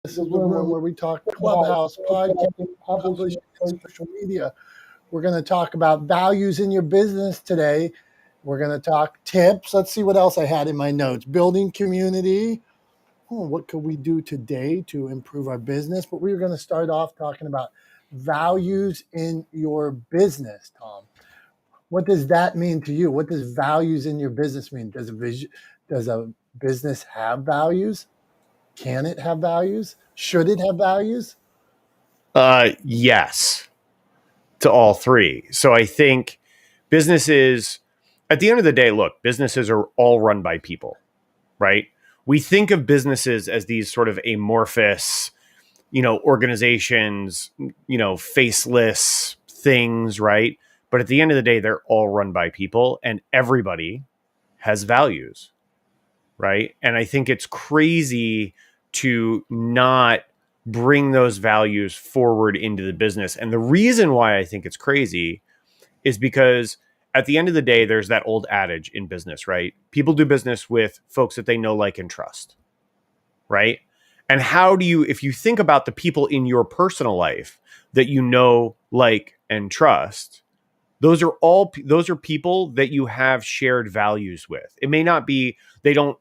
This is the room where we talk Clubhouse, podcast, publishing, and social media. We're going to talk about values in your business today. We're going to talk tips. Let's see what else I had in my notes. Building community. What could we do today to improve our business? But we were going to start off talking about values in your business, Tom. What does that mean to you? What does values in your business mean? Does a business have values? Can it have values? Should it have values? Yes, to all three. So I think businesses, at the end of the day, look, businesses are all run by people, right? We think of businesses as these sort of amorphous, organizations, faceless things, right? But at the end of the day, they're all run by people and everybody has values, right? And I think it's crazy to not bring those values forward into the business. And the reason why I think it's crazy is because at the end of the day, there's that old adage in business, right? People do business with folks that they know, like, and trust, right? And how do you, if you think about the people in your personal life that you know, like, and trust, those are people that you have shared values with. It may not be, they don't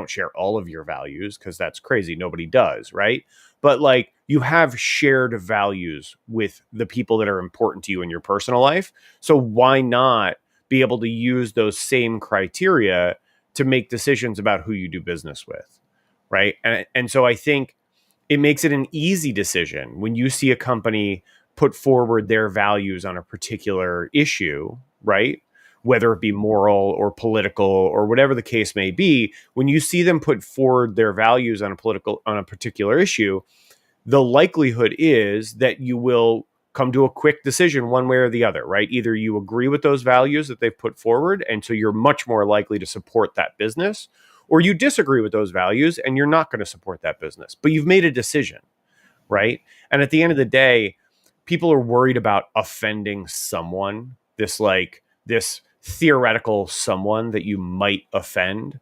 share all of your values because that's crazy. Nobody does, right? But like, you have shared values with the people that are important to you in your personal life. So why not be able to use those same criteria to make decisions about who you do business with, right? And so I think it makes it an easy decision when you see a company put forward their values on a particular issue, right? Whether it be moral or political or whatever the case may be, when you see them put forward their values on a particular issue, the likelihood is that you will come to a quick decision one way or the other, right? Either you agree with those values that they've put forward, and so you're much more likely to support that business, or you disagree with those values and you're not going to support that business, but you've made a decision, right? And at the end of the day, people are worried about offending someone, this theoretical someone that you might offend,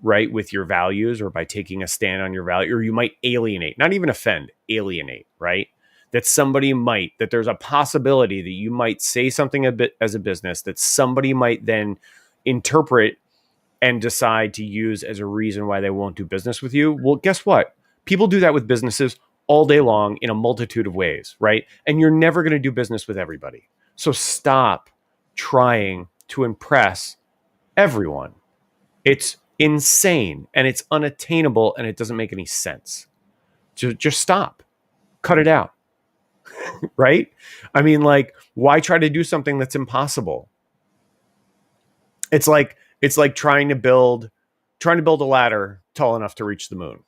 right, with your values or by taking a stand on your value, or you might alienate, not even offend, alienate, right? That there's a possibility that you might say something a bit as a business that somebody might then interpret and decide to use as a reason why they won't do business with you. Well, guess what? People do that with businesses all day long in a multitude of ways, right? And you're never going to do business with everybody. So stop trying to impress everyone. It's insane and it's unattainable and it doesn't make any sense. Just stop. Cut it out. Right? I mean, like, why try to do something that's impossible? It's like trying to build a ladder tall enough to reach the moon.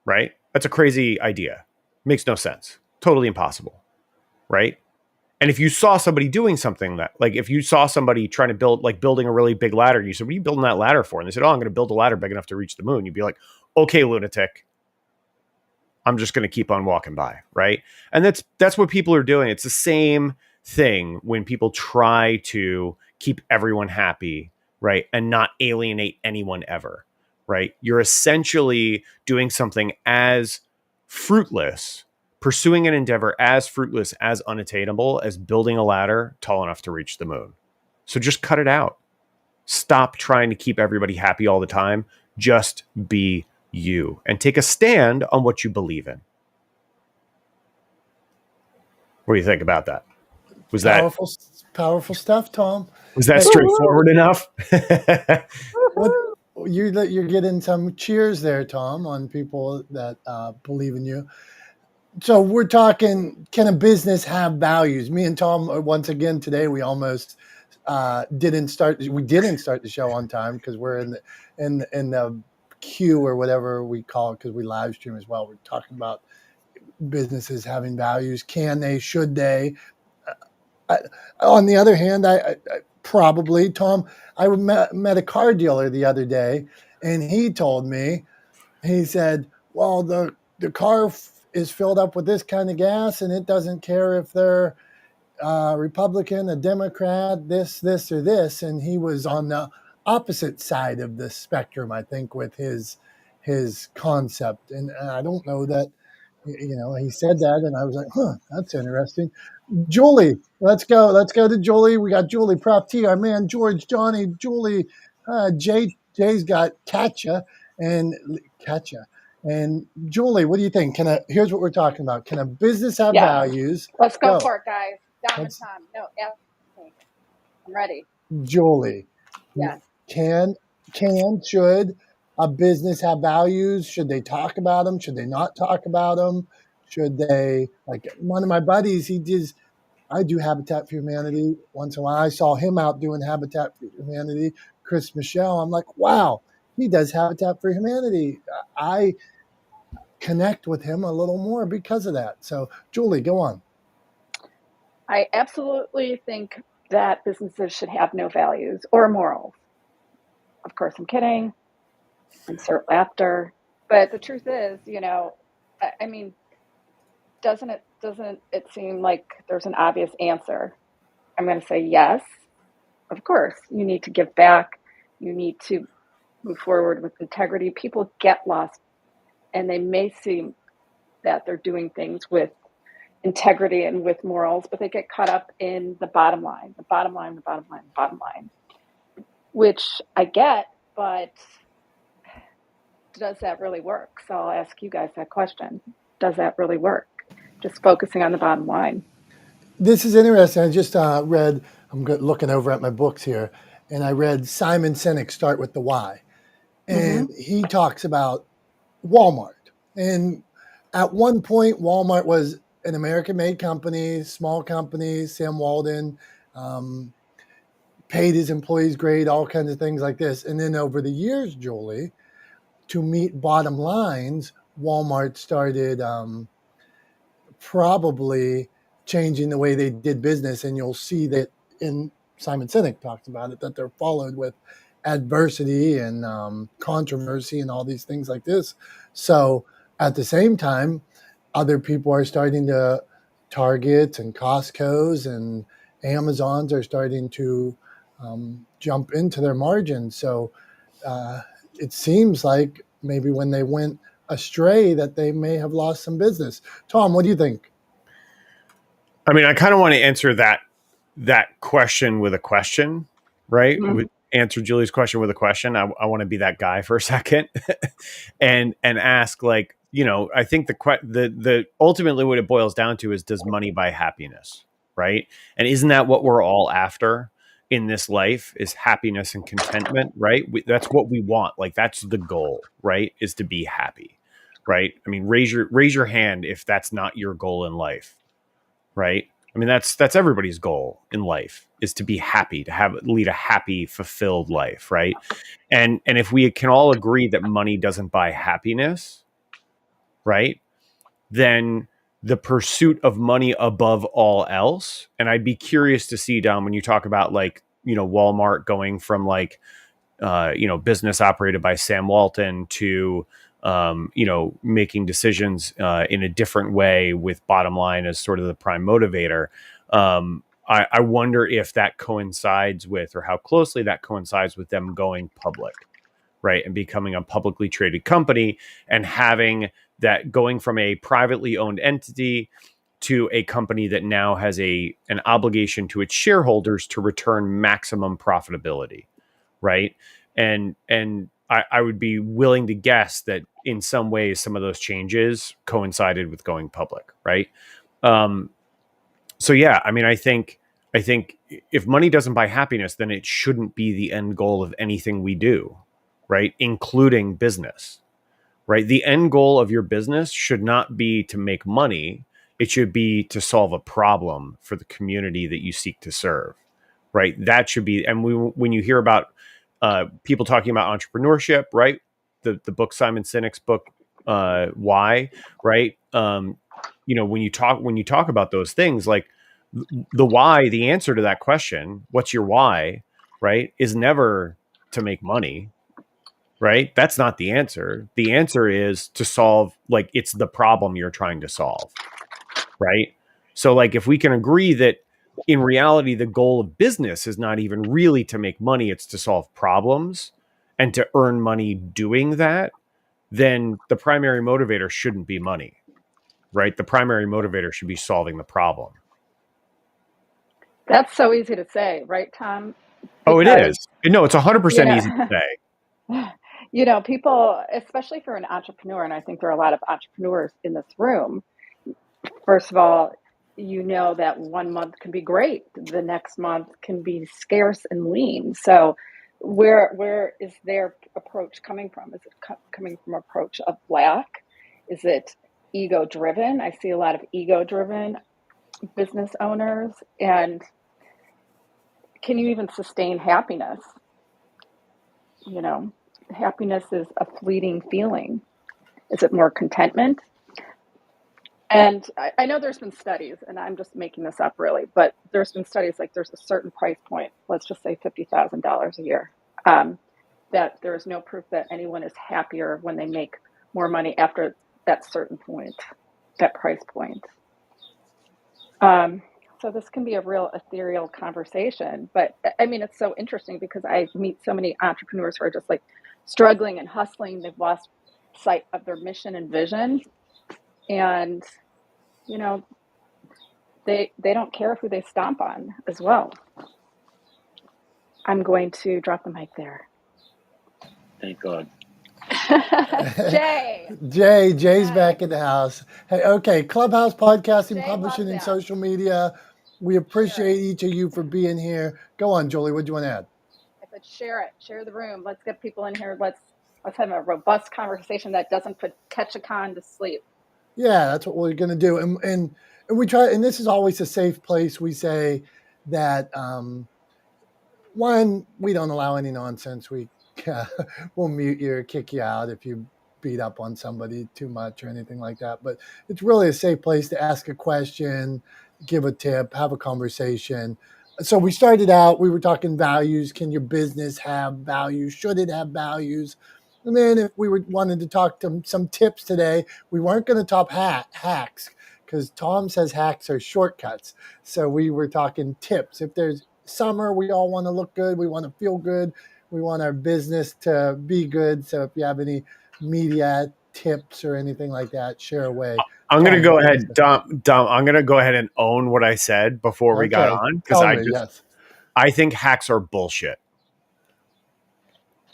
Right? That's a crazy idea. Makes no sense. Totally impossible. Right? And if you saw somebody doing something that, like, if you saw somebody trying to building a really big ladder, and you said, what are you building that ladder for? And they said, oh, I'm going to build a ladder big enough to reach the moon. You'd be like, okay, lunatic. I'm just going to keep on walking by. Right? And that's what people are doing. It's the same thing when people try to keep everyone happy, right? And not alienate anyone ever. Right? You're essentially doing something as fruitless, pursuing an endeavor as fruitless, as unattainable as building a ladder tall enough to reach the moon. So just cut it out. Stop trying to keep everybody happy all the time. Just be you and take a stand on what you believe in. What do you think about that? Was powerful stuff, Tom? Was that straightforward enough? You're getting some cheers there, Tom, on people that believe in you. So we're talking, can a business have values? Me and Tom, once again today, we almost didn't start the show on time because we're in the queue or whatever we call it, because we live stream as well. We're talking about businesses having values. Can they? Should they? On the other hand, I probably, Tom, I met a car dealer the other day, and he told me, he said, well, the car is filled up with this kind of gas, and it doesn't care if they're Republican, a Democrat, this, or this. And he was on the opposite side of the spectrum, I think, with his concept. And I don't know that, he said that, and I was like, huh, that's interesting. Julie, let's go. Let's go to Julie. We got Julie, Prof T, our man George, Johnny, Julie, Jay's got and Katja. And Julie, what do you think? Here's what we're talking about. Can a business have values? Let's go for it, guys. Dom and Tom. No, I'm ready. Julie. Yes. Should a business have values? Should they talk about them? Should they not talk about them? Should they, like one of my buddies, I do Habitat for Humanity once in a while. I saw him out doing Habitat for Humanity, Chris Michelle. I'm like, wow, he does Habitat for Humanity. I connect with him a little more because of that. So, Julie, go on. I absolutely think that businesses should have no values or morals. Of course, I'm kidding. Insert laughter. But the truth is, I mean, doesn't it seem like there's an obvious answer? I'm going to say yes. Of course, you need to give back. You need to move forward with integrity. People get lost, and they may seem that they're doing things with integrity and with morals, but they get caught up in the bottom line, which I get, but does that really work? So I'll ask you guys that question. Does that really work? Just focusing on the bottom line. This is interesting. I just read, I'm looking over at my books here, and I read Simon Sinek, Start with the Why. And he talks about Walmart. And at one point, Walmart was an American-made company, small company. Sam Walden paid his employees great, all kinds of things like this. And then over the years, Julie, to meet bottom lines, Walmart started probably changing the way they did business. And you'll see that in Simon Sinek talks about it, that they're followed with adversity and controversy and all these things like this. So at the same time, other people are starting to, Targets and Costco's and Amazons are starting to jump into their margins. So it seems like maybe when they went astray that they may have lost some business. Tom, what do you think? I mean, I kind of want to answer that question with a question, right? Answer Julie's question with a question. I want to be that guy for a second and ask, like, I think the ultimately what it boils down to is, does money buy happiness, right? And isn't that what we're all after in this life, is happiness and contentment, right? That's what we want. Like, that's the goal, right? Is to be happy, right? I mean, raise your hand if that's not your goal in life, right? I mean, that's everybody's goal in life, is to be happy, to lead a happy, fulfilled life, right? And if we can all agree that money doesn't buy happiness, right, then the pursuit of money above all else. And I'd be curious to see, Dom, when you talk about, like, Walmart going from, like, business operated by Sam Walton to making decisions in a different way with bottom line as sort of the prime motivator. I wonder if that coincides with, or how closely that coincides with, them going public, right? And becoming a publicly traded company, and having that, going from a privately owned entity to a company that now has an obligation to its shareholders to return maximum profitability, right? And I would be willing to guess that in some ways, some of those changes coincided with going public, right? So yeah, I mean, I think if money doesn't buy happiness, then it shouldn't be the end goal of anything we do, right? Including business, right? The end goal of your business should not be to make money. It should be to solve a problem for the community that you seek to serve, right? That should be. And when you hear about people talking about entrepreneurship, right? The book, Simon Sinek's book, Why, right? When you talk about those things, like, The why, the answer to that question, what's your why, right, is never to make money, right? That's not the answer. The answer is to solve, like, it's the problem you're trying to solve, right? So, like, if we can agree that in reality, the goal of business is not even really to make money, it's to solve problems and to earn money doing that, then the primary motivator shouldn't be money, right? The primary motivator should be solving the problem. That's so easy to say, right, Tom? Oh, it Because, is. No, it's 100% easy to you say. know, you know, people, especially for an entrepreneur, and I think there are a lot of entrepreneurs in this room. First of all, you know that one month can be great, the next month can be scarce and lean. So, where is their approach coming from? Is it coming from an approach of lack? Is it ego driven? I see a lot of ego driven business owners. And can you even sustain happiness? You know, happiness is a fleeting feeling. Is it more contentment? And I know there's been studies, and I'm just making this up really, but there's been studies like there's a certain price point, let's just say $50,000 a year, that there is no proof that anyone is happier when they make more money after that certain point, that price point. So this can be a real ethereal conversation, but I mean, it's so interesting because I meet so many entrepreneurs who are just like struggling and hustling. They've lost sight of their mission and vision. And, you know, they don't care who they stomp on as well. I'm going to drop the mic there. Thank God. Jay's back in the house. Hey, okay, Clubhouse, podcasting, Jay publishing, loves and that. social media. We appreciate each of you for being here. Go on, Julie. What do you want to add? I said, share the room. Let's get people in here. Let's have a robust conversation that doesn't put Ketchikan to sleep. Yeah, that's what we're going to do. And we try, and this is always a safe place. We say that, one, we don't allow any nonsense. We'll mute you or kick you out if you beat up on somebody too much or anything like that. But it's really a safe place to ask a question, give a tip, have a conversation. So we started out, we were talking values. Can your business have values? Should it have values? And then if we wanted to talk to some tips today, we weren't going to talk hacks because Tom says hacks are shortcuts. So we were talking tips. If there's summer, we all want to look good. We want to feel good. We want our business to be good. So if you have any media tips or anything like that, share away. I'm going to go ahead, Dom, I'm going to go ahead and own what I said before we got on, because I think hacks are bullshit.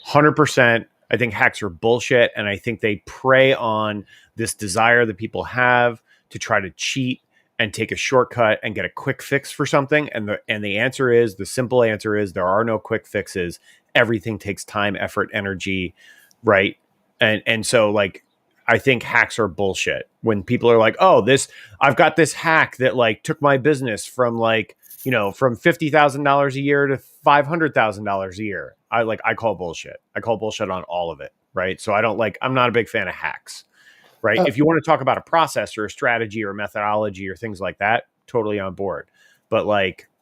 100%. I think hacks are bullshit, and I think they prey on this desire that people have to try to cheat and take a shortcut and get a quick fix for something. And the simple answer is there are no quick fixes. Everything takes time, effort, energy, right? And so, like, I think hacks are bullshit. When people are like, "Oh, I've got this hack that like took my business from like, you know, from $50,000 a year to $500,000 a year." I call bullshit. I call bullshit on all of it, right? So I'm not a big fan of hacks, right? If you want to talk about a process or a strategy or a methodology or things like that, totally on board. But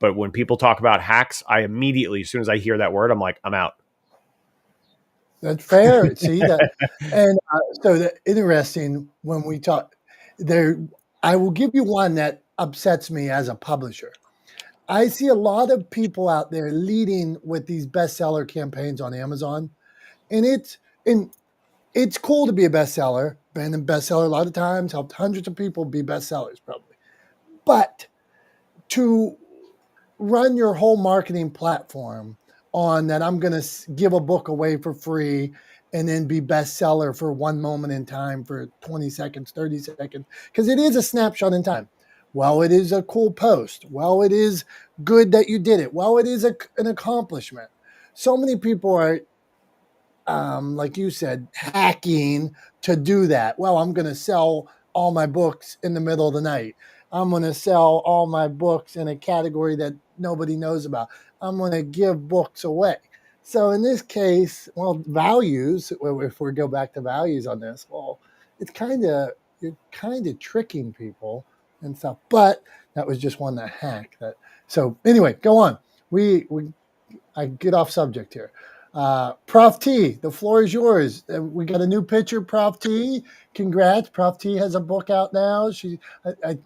when people talk about hacks, I immediately, as soon as I hear that word, I'm like, I'm out. That's fair. See that, and so the interesting when we talk there. I will give you one that upsets me as a publisher. I see a lot of people out there leading with these bestseller campaigns on Amazon, and it's cool to be a bestseller. Been a bestseller a lot of times, helped hundreds of people be bestsellers probably. But to run your whole marketing platform on that, I'm going to give a book away for free and then be bestseller for one moment in time for 20 seconds, 30 seconds, because it is a snapshot in time. Well, it is a cool post. Well, it is good that you did it. Well, it is an accomplishment. So many people are, like you said, hacking to do that. Well, I'm going to sell all my books in the middle of the night. I'm going to sell all my books in a category that nobody knows about. I'm going to give books away. So in this case, well, values, if we go back to values on this, well, you're kind of tricking people and stuff. But that was just one that hack that. So anyway, go on. I get off subject here. Prof T, the floor is yours. We got a new picture, Prof T. Congrats. Prof T has a book out now.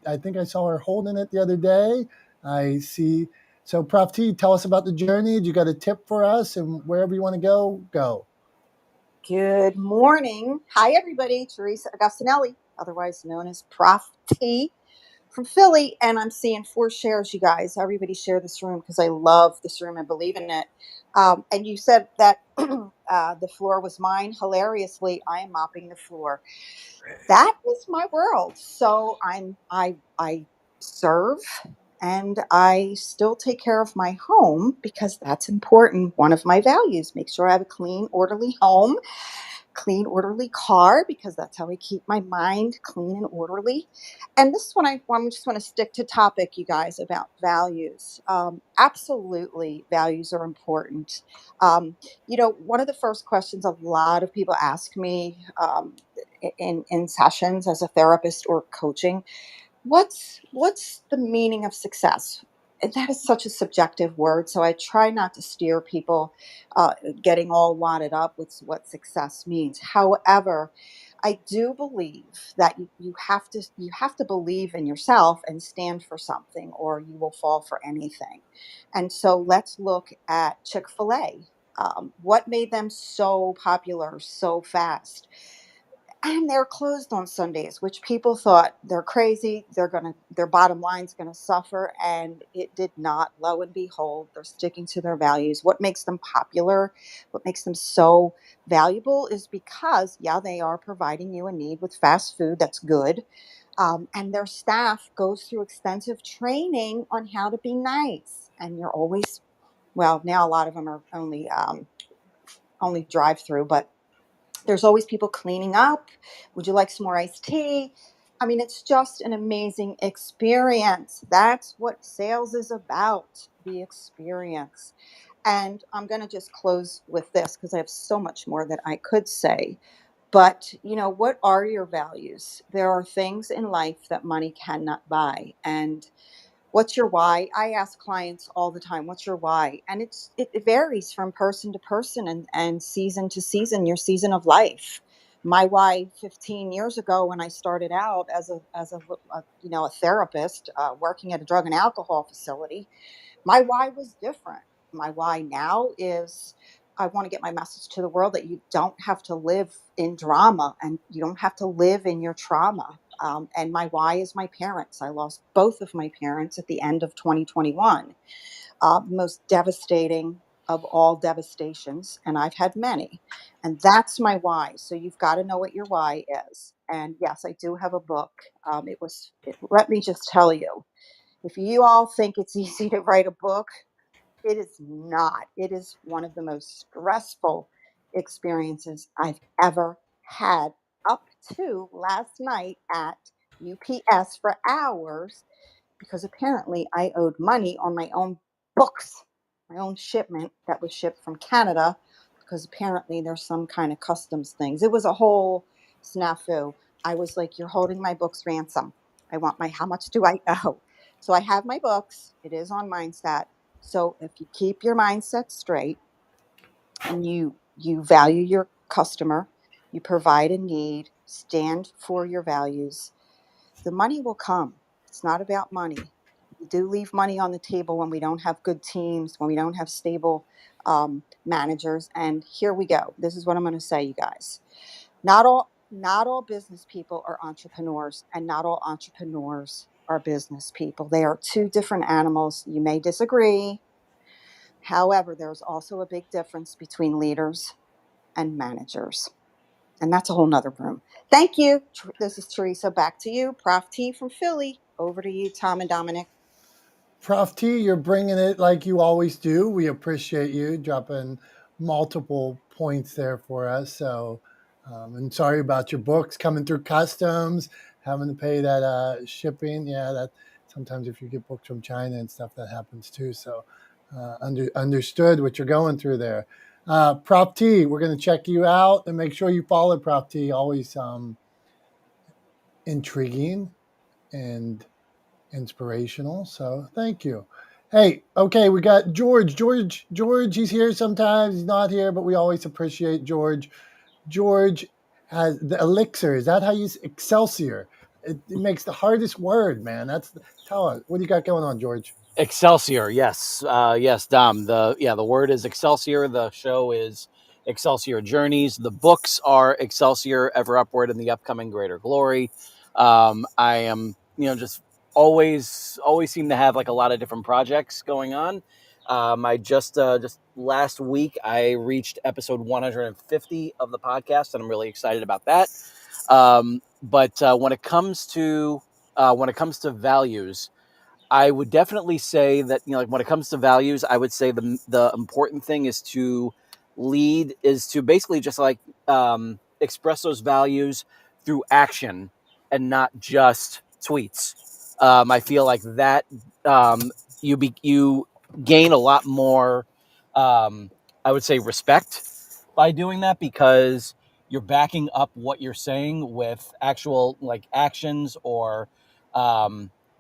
I think I saw her holding it the other day. I see. So Prof T, tell us about the journey. You got a tip for us, and wherever you want to go, go. Good morning. Hi, everybody. Teresa Agostinelli, otherwise known as Prof T from Philly. And I'm seeing 4 shares, you guys. Everybody share this room because I love this room and believe in it. And you said that the floor was mine. Hilariously, I am mopping the floor. That is my world. So I serve and I still take care of my home because that's important. One of my values, make sure I have a clean, orderly home, clean, orderly car, because that's how I keep my mind clean and orderly. And this one, I just want to stick to topic, you guys, about values. Absolutely, values are important. One of the first questions a lot of people ask me in sessions as a therapist or coaching, what's the meaning of success? And that is such a subjective word, so I try not to steer people getting all wadded up with what success means. However, I do believe that you have to believe in yourself and stand for something, or you will fall for anything. And so let's look at Chick-fil-A. What made them so popular so fast? And they're closed on Sundays, which people thought they're crazy. Their bottom line's gonna suffer, and it did not. Lo and behold, they're sticking to their values. What makes them popular, what makes them so valuable, is because they are providing you a need with fast food that's good, and their staff goes through extensive training on how to be nice. And you're always, well, now a lot of them are only drive through, but there's always people cleaning up. Would you like some more iced tea? I mean, it's just an amazing experience. That's what sales is about, the experience. And I'm going to just close with this because I have so much more that I could say. But, what are your values? There are things in life that money cannot buy. And what's your why? I ask clients all the time, what's your why? And it varies from person to person and season to season, your season of life. My why 15 years ago, when I started out as a therapist working at a drug and alcohol facility, my why was different. My why now is I want to get my message to the world that you don't have to live in drama and you don't have to live in your trauma. And my why is my parents. I lost both of my parents at the end of 2021. Most devastating of all devastations. And I've had many. And that's my why. So you've got to know what your why is. And yes, I do have a book. Let me just tell you, if you all think it's easy to write a book, it is not. It is one of the most stressful experiences I've ever had, up to last night at UPS for hours, because apparently I owed money on my own books, my own shipment that was shipped from Canada, because apparently there's some kind of customs things. It was a whole snafu. I was like, you're holding my books ransom. How much do I owe? So I have my books. It is on Mindset. So if you keep your mindset straight and you value your customer, you provide a need, stand for your values, the money will come. It's not about money. We do leave money on the table when we don't have good teams, when we don't have stable managers. And here we go. This is what I'm going to say, you guys. Not all business people are entrepreneurs, and not all entrepreneurs are business people. They are 2 different animals. You may disagree. However, there's also a big difference between leaders and managers. And that's a whole nother room. Thank you. This is Teresa. Back to you. Prof T from Philly. Over to you, Tom and Dominic. Prof T, you're bringing it like you always do. We appreciate you dropping multiple points there for us. So, and sorry about your books coming through customs, having to pay that shipping. Yeah, that sometimes if you get books from China and stuff, that happens too. So, understood what you're going through there. Prof T, we're going to check you out and make sure you follow Prof T. Always intriguing and inspirational. So thank you. Hey, okay, we got George. George, he's here sometimes. He's not here, but we always appreciate George. George has the elixir. Is that how you say Excelsior? It makes the hardest word, man. Tell us, what do you got going on, George? Excelsior, yes, yes, Dom. The word is Excelsior. The show is Excelsior Journeys. The books are Excelsior, Ever Upward, and the Upcoming Greater Glory. I am, just always seem to have like a lot of different projects going on. I just last week I reached episode 150 of the podcast, and I'm really excited about that. But when it comes to values, I would definitely say that, like when it comes to values, I would say the important thing is to basically just like express those values through action and not just tweets. I feel like that you gain a lot more, I would say, respect by doing that, because you're backing up what you're saying with actual like actions or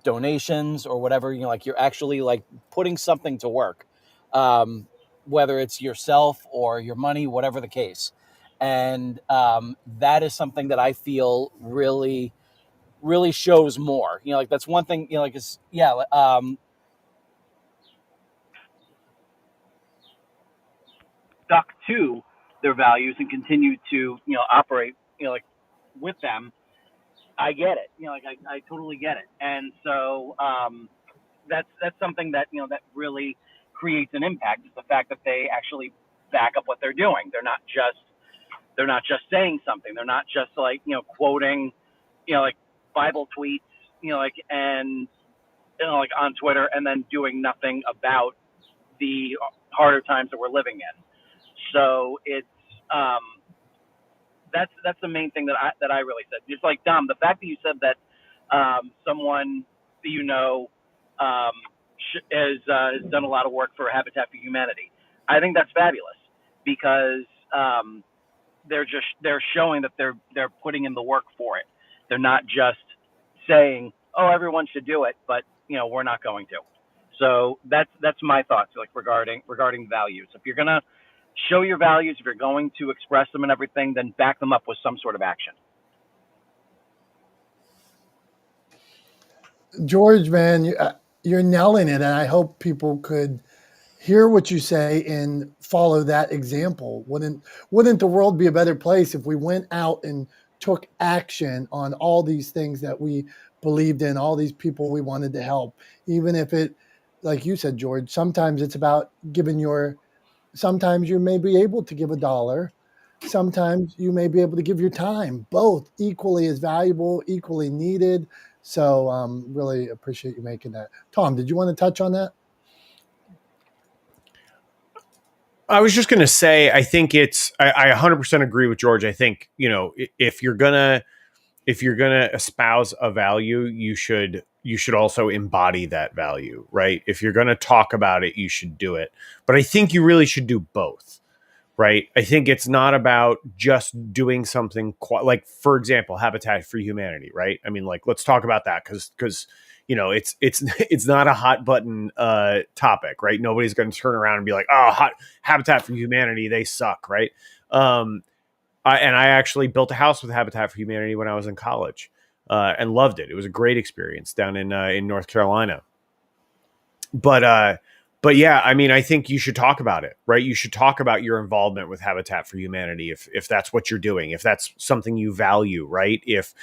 donations or whatever. Like you're actually like putting something to work, whether it's yourself or your money, whatever the case. And that is something that I feel really shows more. Like that's one thing. Like it's stuck to their values and continue to operate like with them. I get it. Like I totally get it. And so that's something that that really creates an impact, is the fact that they actually back up what they're doing. They're not just saying something. They're not just like quoting like Bible tweets like and like on Twitter, and then doing nothing about the harder times that we're living in. So it's that's the main thing that I really said. Just like Dom, the fact that you said that someone that has done a lot of work for Habitat for Humanity, I think that's fabulous, because they're showing that they're putting in the work for it. They're not just saying, "Oh, everyone should do it," but we're not going to. So that's my thoughts like regarding values. If you're gonna show your values, if you're going to express them and everything, then back them up with some sort of action. George, man, you're nailing it, and I hope people could hear what you say and follow that example. Wouldn't the world be a better place if we went out and took action on all these things that we believed in, all these people we wanted to help, even if it, like you said, George, sometimes it's about sometimes you may be able to give $1. Sometimes you may be able to give your time, both equally as valuable, equally needed. So really appreciate you making that. Tom, did you want to touch on that? I was just going to say, I think I 100% agree with George. I think, if you're going to espouse a value, you should also embody that value, right? If you're going to talk about it, you should do it. But I think you really should do both, right? I think it's not about just doing something like, for example, Habitat for Humanity, right? I mean, like, let's talk about that because it's not a hot button topic, right? Nobody's going to turn around and be like, oh, Habitat for Humanity, they suck, right? I actually built a house with Habitat for Humanity when I was in college and loved it. It was a great experience down in North Carolina. But yeah, I mean, I think you should talk about it, right? You should talk about your involvement with Habitat for Humanity if that's what you're doing, if that's something you value, right? If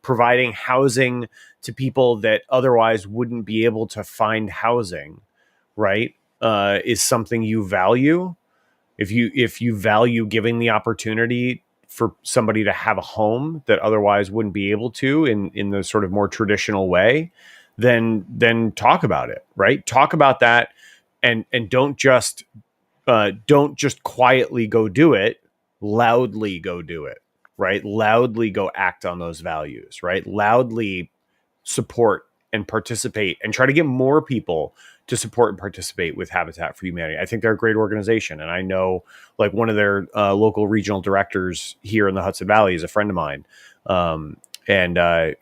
providing housing to people that otherwise wouldn't be able to find housing, right, is something you value. If you value giving the opportunity for somebody to have a home that otherwise wouldn't be able to in the sort of more traditional way, then talk about it, right? Talk about that. And don't just quietly go do it, loudly go do it, right? Loudly go act on those values, right? Loudly support and participate and try to get more people to support and participate with Habitat for Humanity. I think they're a great organization. And I know like one of their local regional directors here in the Hudson Valley is a friend of mine. And I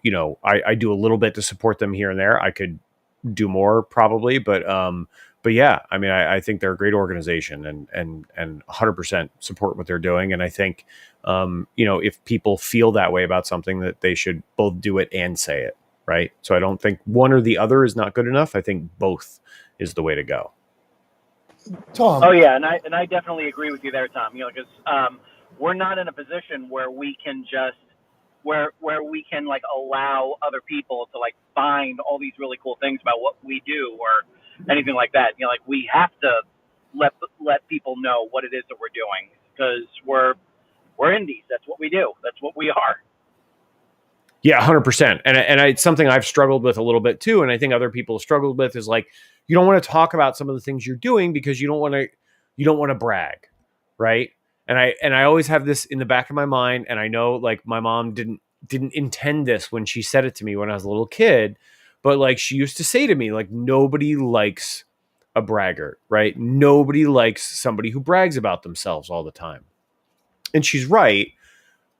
do a little bit to support them here and there. I could do more probably, but yeah, I mean, I think they're a great organization, and 100% support what they're doing. And I think if people feel that way about something, that they should both do it and say it, right? So I don't think one or the other is not good enough. I think both is the way to go. Tom. Oh yeah, and I definitely agree with you there, Tom. Because we're not in a position where we can just where we can like allow other people to like find all these really cool things about what we do or anything like that. Like we have to let people know what it is that we're doing, because we're indies. That's what we do. That's what we are. Yeah, 100%. And it's something I've struggled with a little bit too. And I think other people have struggled with is like, you don't want to talk about some of the things you're doing because you don't want to brag. Right. And I always have this in the back of my mind. And I know like my mom didn't intend this when she said it to me when I was a little kid, but like she used to say to me, like, nobody likes a braggart, right? Nobody likes somebody who brags about themselves all the time. And she's right.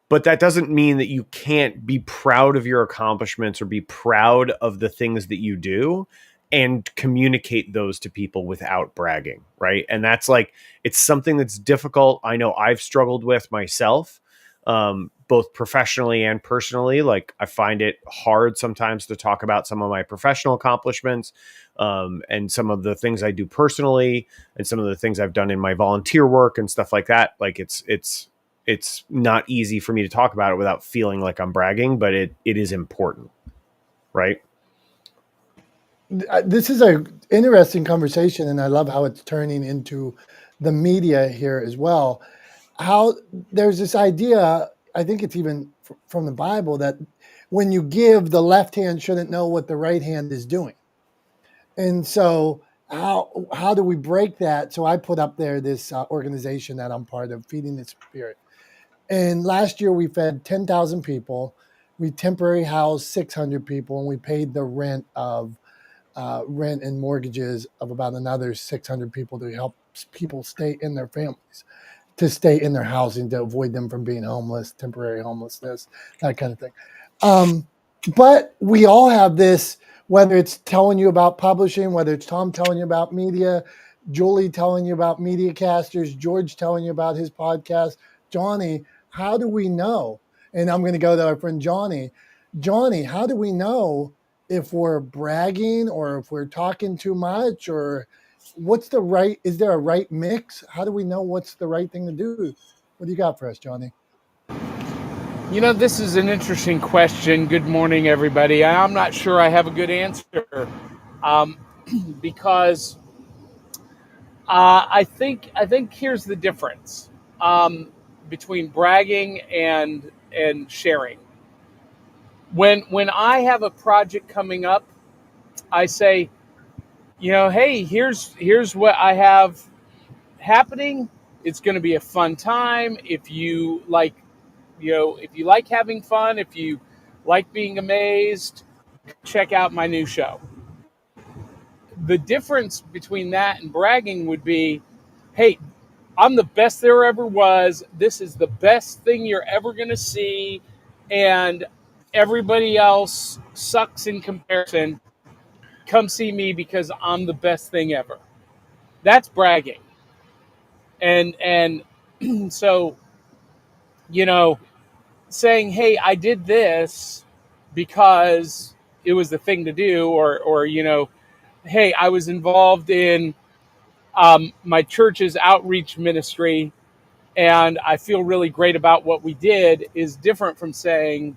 But that doesn't mean that you can't be proud of your accomplishments or be proud of the things that you do and communicate those to people without bragging, right? And that's like, it's something that's difficult. I know I've struggled with myself, both professionally and personally. Like I find it hard sometimes to talk about some of my professional accomplishments, and some of the things I do personally, and some of the things I've done in my volunteer work and stuff like that. Like it's not easy for me to talk about it without feeling like I'm bragging, but it is important, right? This is a interesting conversation, and I love how it's turning into the media here as well. How there's this idea, I think it's even from the Bible, that when you give, the left hand shouldn't know what the right hand is doing. And so how do we break that? So I put up there this organization that I'm part of, Feeding the Spirit. And last year we fed 10,000 people. We temporary housed 600 people, and we paid the rent and mortgages of about another 600 people to help people stay in their families, to stay in their housing, to avoid them from being homeless, temporary homelessness, that kind of thing. But we all have this, whether it's telling you about publishing, whether it's Tom telling you about media, Julie telling you about MediaCasters, George telling you about his podcast, Johnny, how do we know? And I'm going to go to our friend Johnny. Johnny, how do we know if we're bragging or if we're talking too much, or is there a right mix? How do we know what's the right thing to do? What do you got for us, Johnny? This is an interesting question. Good morning, everybody. I'm not sure I have a good answer, because I think here's the difference between bragging and sharing. When I have a project coming up, I say, hey, here's what I have happening. It's going to be a fun time. If you like having fun, if you like being amazed, check out my new show. The difference between that and bragging would be, hey, I'm the best there ever was. This is the best thing you're ever going to see. And everybody else sucks in comparison. Come see me because I'm the best thing ever. That's bragging. And so, saying, hey, I did this because it was the thing to do, or hey, I was involved in my church's outreach ministry and I feel really great about what we did, is different from saying,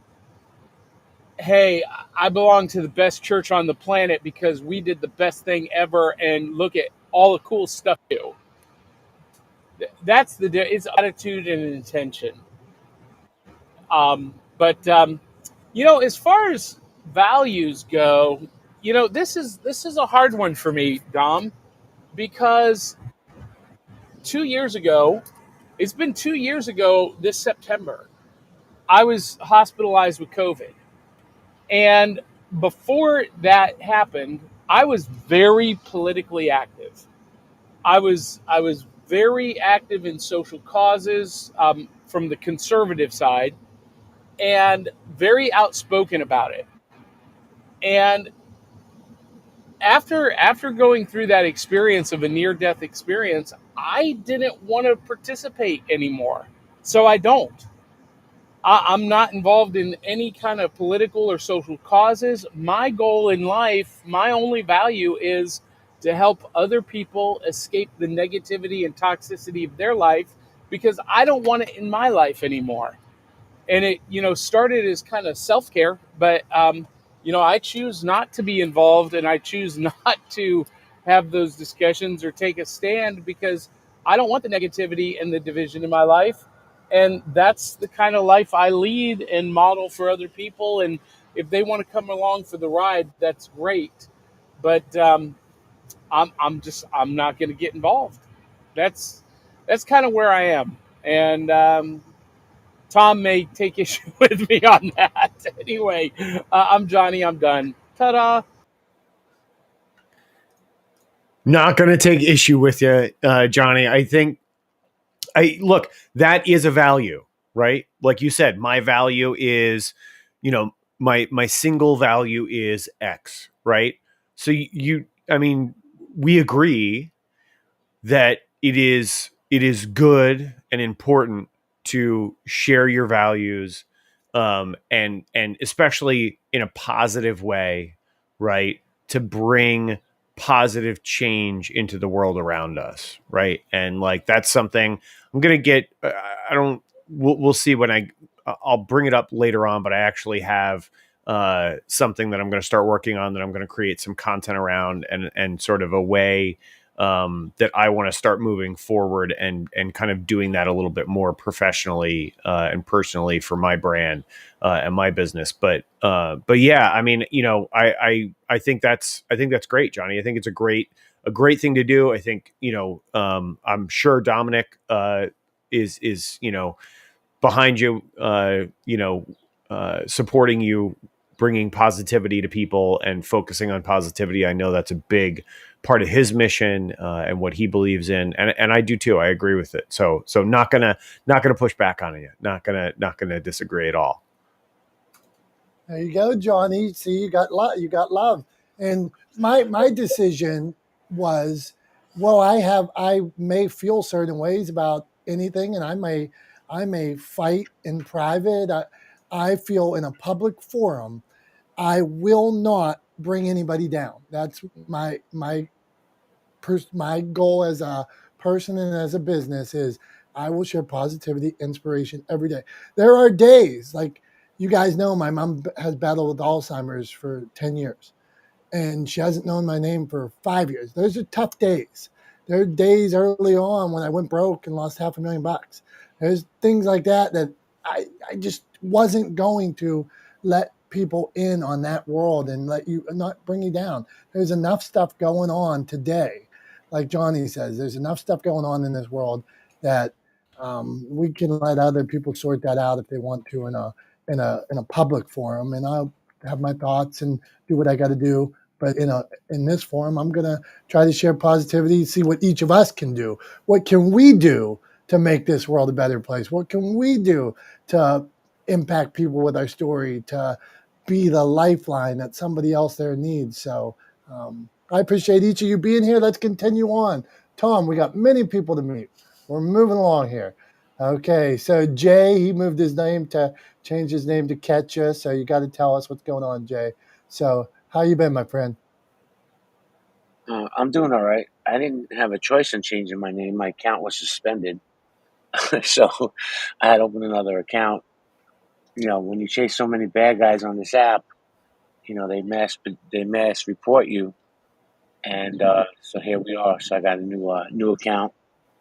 hey, I belong to the best church on the planet because we did the best thing ever and look at all the cool stuff we do. That's it's attitude and intention. But as far as values go, this is a hard one for me, Dom, because 2 years ago, it's been 2 years ago this September, I was hospitalized with COVID. And before that happened, I was very politically active. I was very active in social causes, from the conservative side. and very outspoken about it. And after going through that experience of a near-death experience, I didn't want to participate anymore. So I don't. I'm not involved in any kind of political or social causes. My goal in life, my only value is to help other people escape the negativity and toxicity of their life because I don't want it in my life anymore. And it, started as kind of self-care, but, I choose not to be involved and I choose not to have those discussions or take a stand because I don't want the negativity and the division in my life. And that's the kind of life I lead and model for other people. And if they want to come along for the ride, that's great. But I'm not going to get involved. That's kind of where I am. And Tom may take issue with me on that. Anyway, I'm Johnny. I'm done. Ta-da! Not going to take issue with you, Johnny. I think look, that is a value, right? Like you said, my value is, my single value is X, right? So I mean, we agree that it is good and important to share your values, and especially in a positive way, right? To bring positive change into the world around us, right? And like that's something I'm gonna get. I don't. We'll see when I'll bring it up later on, but I actually have something that I'm going to start working on that I'm going to create some content around and sort of a way that I want to start moving forward and kind of doing that a little bit more professionally and personally for my brand and my business. But yeah, I mean, I think that's great, Johnny. I think it's a great thing to do. I think I'm sure Dominick is behind you, supporting you, bringing positivity to people and focusing on positivity. I know that's a big part of his mission and what he believes in, and I do too. I agree with it. So not gonna push back on you. Not gonna disagree at all. There you go, Johnny. See, you got love. You got love. And my decision was, well, I may feel certain ways about anything, and I may fight in private. I feel in a public forum, I will not bring anybody down. That's my goal as a person and as a business is I will share positivity, inspiration every day. There are days like you guys know my mom has battled with Alzheimer's for 10 years and she hasn't known my name for 5 years. Those are tough days. There are days early on when I went broke and lost $500,000. There's things like that I just wasn't going to let people in on that world and let you not bring you down. There's enough stuff going on today. Like Johnny says, there's enough stuff going on in this world that we can let other people sort that out if they want to in a public forum. And I'll have my thoughts and do what I got to do. But in this forum, I'm gonna try to share positivity, see what each of us can do. What can we do to make this world a better place? What can we do to impact people with our story, to be the lifeline that somebody else there needs? So I appreciate each of you being here. Let's continue on. Tom, we got many people to meet. We're moving along here. Okay, so Jay, he moved his name to change his name to Ketcha. So you got to tell us what's going on, Jay. So how you been, my friend? I'm doing all right. I didn't have a choice in changing my name. My account was suspended, so I had to open another account. When you chase so many bad guys on this app, they mass report you, and so here we are. So I got a new account,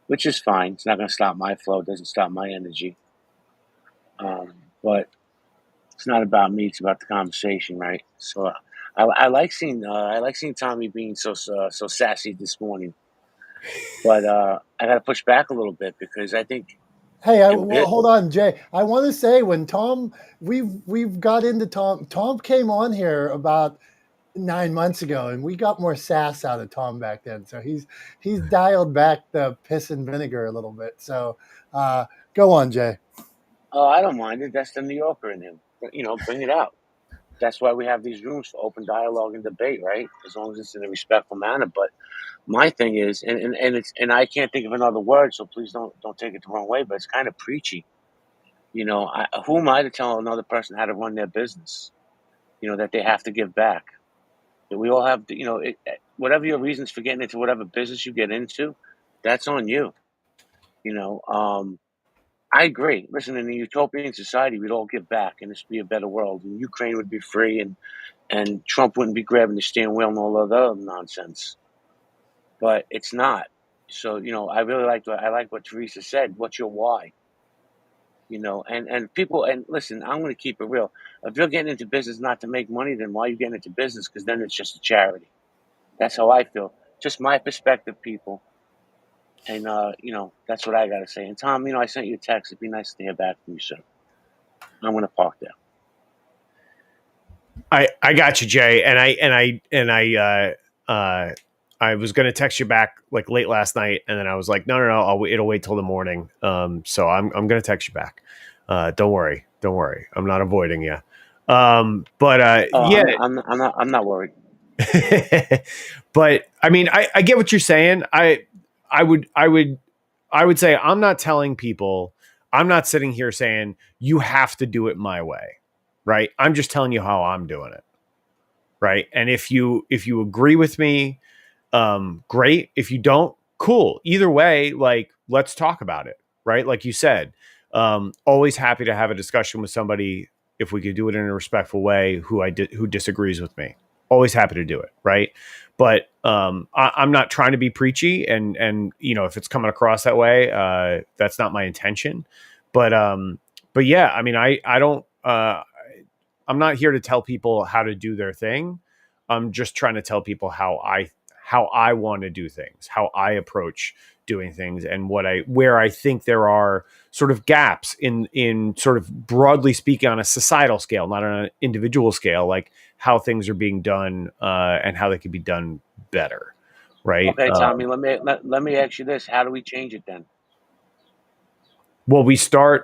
which is fine. It's not going to stop my flow. It doesn't stop my energy. But it's not about me. It's about the conversation, right? So I like seeing Tommy being so sassy this morning. But I got to push back a little bit because I think. Hey, hold on, Jay. I want to say when Tom, we've got into Tom. Tom came on here about 9 months ago, and we got more sass out of Tom back then. So he's dialed back the piss and vinegar a little bit. So go on, Jay. Oh, I don't mind it. That's the New Yorker in him. You know, bring it out. That's why we have these rooms for open dialogue and debate, right? As long as it's in a respectful manner. But my thing is, and I can't think of another word, so please don't take it the wrong way. But it's kind of preachy. You know, who am I to tell another person how to run their business? You know, that they have to give back. That we all have to, you know, whatever your reasons for getting into whatever business you get into, that's on you. You know, I agree. Listen, in a utopian society, we'd all give back, and this would be a better world, and Ukraine would be free, and Trump wouldn't be grabbing the steering wheel and all of that other nonsense. But it's not. So, you know, I like what Teresa said. What's your why? You know, and people, and listen, I'm going to keep it real. If you're getting into business not to make money, then why are you getting into business? Because then it's just a charity. That's how I feel. Just my perspective, people. And, you know, that's what I got to say. And Tom, you know, I sent you a text. It'd be nice to hear back from you, sir. I'm going to park there. I got you, Jay. I was going to text you back like late last night. And then I was like, no, it'll wait till the morning. So I'm going to text you back. Don't worry. I'm not avoiding you. Yeah, I'm not worried. but I mean, I get what you're saying. I would say I'm not telling people, I'm not sitting here saying you have to do it my way. Right. I'm just telling you how I'm doing it. Right. And if you agree with me, great. If you don't, cool. Either way, like, let's talk about it. Right. Like you said, always happy to have a discussion with somebody if we could do it in a respectful way who disagrees with me. Always happy to do it. Right. But I'm not trying to be preachy, and you know, if it's coming across that way, that's not my intention. But yeah, I mean, I don't. I'm not here to tell people how to do their thing. I'm just trying to tell people how I want to do things, how I approach doing things, and where I think there are sort of gaps in sort of broadly speaking on a societal scale, not on an individual scale, like how things are being done and how they could be done better. Right. Okay, Tommy, let me ask you this. How do we change it then? Well,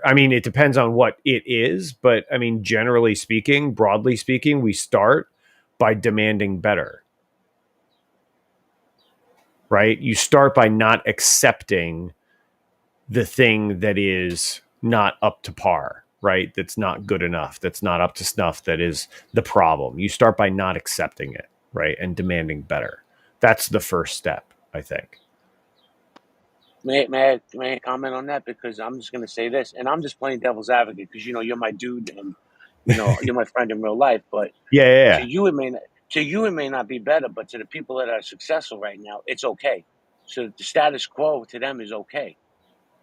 I mean, it depends on what it is, but I mean, generally speaking, broadly speaking, we start by demanding better. Right? You start by not accepting the thing that is not up to par, right? That's not good enough, that's not up to snuff, that is the problem. You start by not accepting it, right? And demanding better. That's the first step, I think. May I comment on that? Because I'm just going to say this, and I'm just playing devil's advocate because, you know, you're my dude and, you know, you're my friend in real life. But Yeah. to you, it may not be better, but to the people that are successful right now, it's okay. So the status quo to them is okay.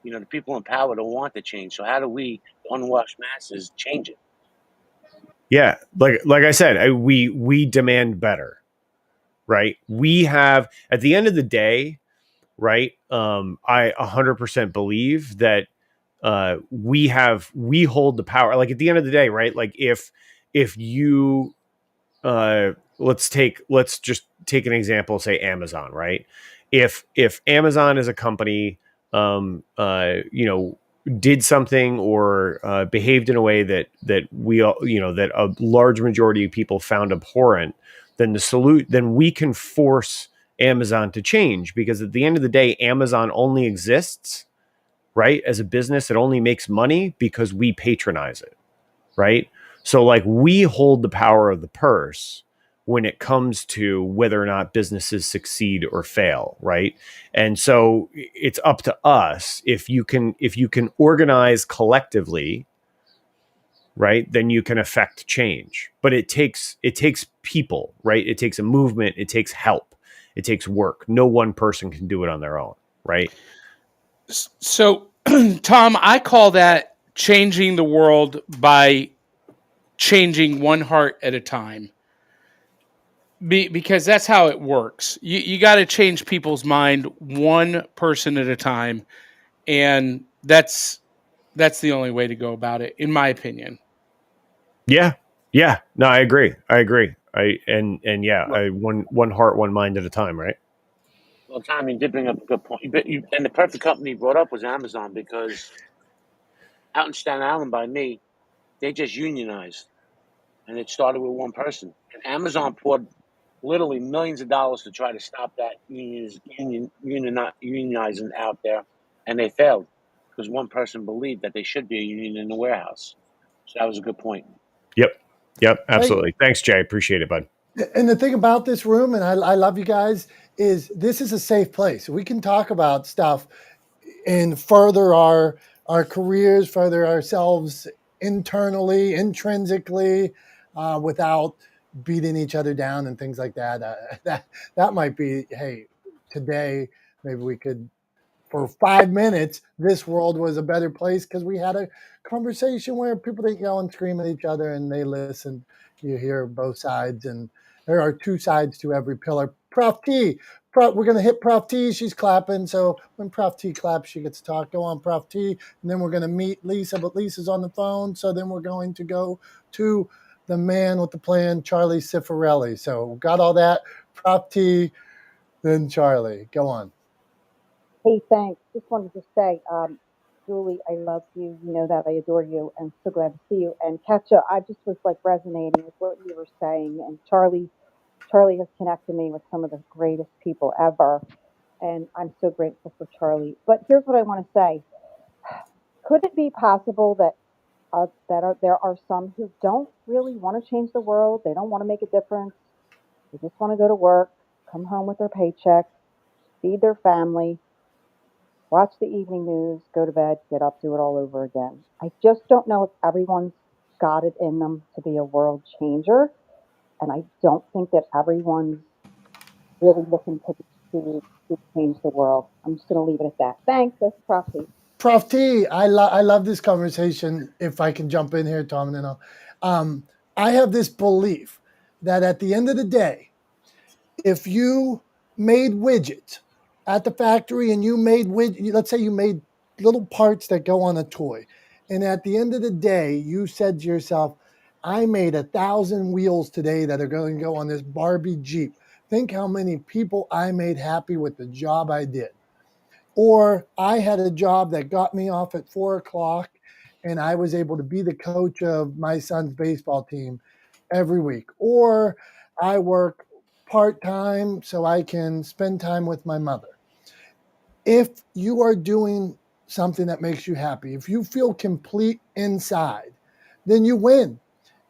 You know, the people in power don't want the change. So how do we, the unwashed masses, change it? Yeah, like I said, we demand better, right? We have, at the end of the day, right? I 100% believe that we hold the power. Like at the end of the day, right? Like if you let's just take an example, say Amazon, right? If Amazon is a company, you know, did something or behaved in a way that we all, you know, that a large majority of people found abhorrent, then we can force Amazon to change, because at the end of the day, Amazon only exists, right, as a business. It only makes money because we patronize it, right? So like, we hold the power of the purse when it comes to whether or not businesses succeed or fail, right? And so it's up to us. If you can organize collectively, right, then you can affect change. But it takes people, right? It takes a movement, it takes help, it takes work. No one person can do it on their own, right? So, Tom, I call that changing the world by changing one heart at a time. Because that's how it works. You got to change people's mind one person at a time, and that's the only way to go about it, in my opinion. Yeah. No, I agree. One heart, one mind at a time, right? Well, Tommy did bring up a good point. And the perfect company you brought up was Amazon, because out in Staten Island by me, they just unionized, and it started with one person. And Amazon poured literally millions of dollars to try to stop that unionizing out there, and they failed because one person believed that they should be a union in the warehouse. So that was a good point. Yep, Hey, absolutely. Thanks, Jay. Appreciate it, bud. and the thing about this room, and I love you guys, is this is a safe place. We can talk about stuff and further our careers, further ourselves internally, intrinsically, without beating each other down and things like that. That might be, hey, today maybe we could, for 5 minutes, this world was a better place because we had a conversation where people didn't yell and scream at each other and they listened. You hear both sides, and there are two sides to every pillar. Prof T, we're going to hit Prof T. She's clapping. So when Prof T claps, she gets to talk. Go on, Prof T. And then we're going to meet Lisa, but Lisa's on the phone. So then we're going to go to the man with the plan, Charlie Cifarelli. So got all that. Prof T, then Charlie. Go on. Hey, thanks. Just wanted to say, Julie, I love you. You know that I adore you, and so glad to see you. And Ketcha, I just was like resonating with what you were saying. And Charlie has connected me with some of the greatest people ever, and I'm so grateful for Charlie. But here's what I want to say: could it be possible that there are some who don't really want to change the world? They don't want to make a difference. They just want to go to work, come home with their paycheck, feed their family, watch the evening news, go to bed, get up, do it all over again. I just don't know if everyone's got it in them to be a world changer. And I don't think that everyone's really looking to change the world. I'm just going to leave it at that. Thanks. That's Prof T. Prof T, I love this conversation. If I can jump in here, Tom, and then I have this belief that at the end of the day, if you made widgets at the factory and you made let's say you made little parts that go on a toy, and at the end of the day, you said to yourself, I made 1,000 wheels today that are going to go on this Barbie Jeep. Think how many people I made happy with the job I did. Or I had a job that got me off at 4 o'clock and I was able to be the coach of my son's baseball team every week. Or I work part-time so I can spend time with my mother. If you are doing something that makes you happy, if you feel complete inside, then you win.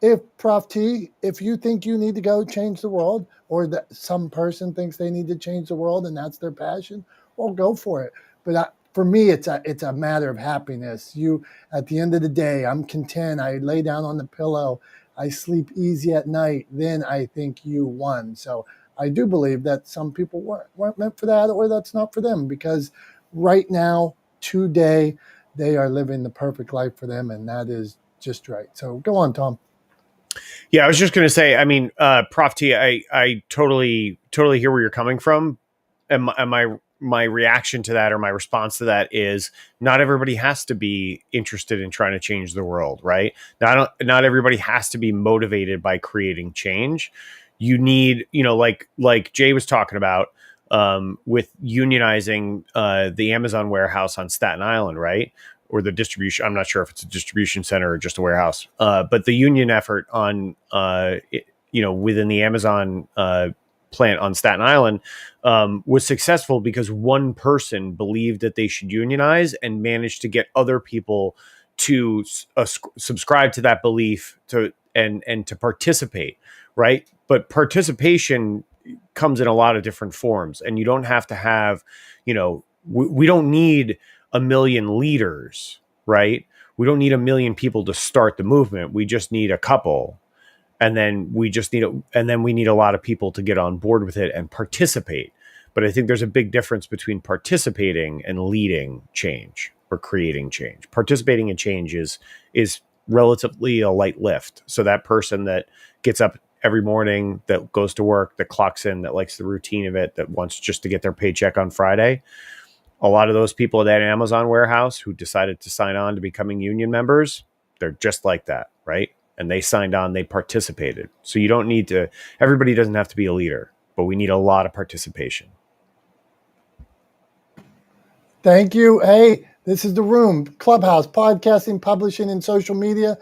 If Prof T, if you think you need to go change the world, or that some person thinks they need to change the world and that's their passion, well, go for it. But for me, it's a matter of happiness. At the end of the day, I'm content. I lay down on the pillow. I sleep easy at night. Then I think you won. So I do believe that some people weren't meant for that, or that's not for them, because right now, today, they are living the perfect life for them, and that is just right. So go on, Tom. Yeah, I was just going to say, I mean, Prof T, I totally hear where you're coming from. And my reaction to that, or my response to that, is not everybody has to be interested in trying to change the world, right? Not everybody has to be motivated by creating change. You need, like Jay was talking about, with unionizing the Amazon warehouse on Staten Island, right? Or the distribution. I'm not sure if it's a distribution center or just a warehouse. But the union effort on, within the Amazon plant on Staten Island was successful because one person believed that they should unionize and managed to get other people to subscribe to that belief and to participate, right? But participation comes in a lot of different forms, and you don't have to have, we don't need a million leaders, right? We don't need a million people to start the movement. We just need a couple. And then we need a lot of people to get on board with it and participate. But I think there's a big difference between participating and leading change or creating change. Participating in change is relatively a light lift. So that person that gets up every morning, that goes to work, that clocks in, that likes the routine of it, that wants just to get their paycheck on Friday, a lot of those people at that Amazon warehouse who decided to sign on to becoming union members, they're just like that, right? And they signed on, they participated. So you don't need to, everybody doesn't have to be a leader, but we need a lot of participation. Thank you. Hey, This is the room, Clubhouse, podcasting, publishing, and social media.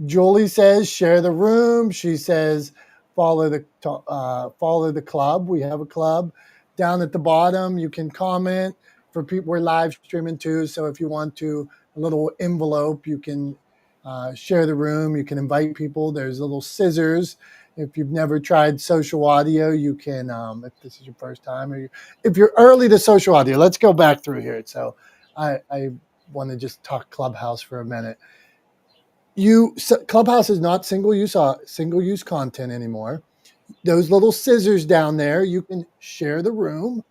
Julie says share the room. She says follow the club. We have a club. Down at the bottom, you can comment. For people, we're live streaming too. So if you want to, a little envelope, you can share the room. You can invite people. There's little scissors. If you've never tried social audio, you can, if this is your first time, or if you're early to social audio, let's go back through here. So I want to just talk Clubhouse for a minute. Clubhouse is not single use content anymore. Those little scissors down there, you can share the room.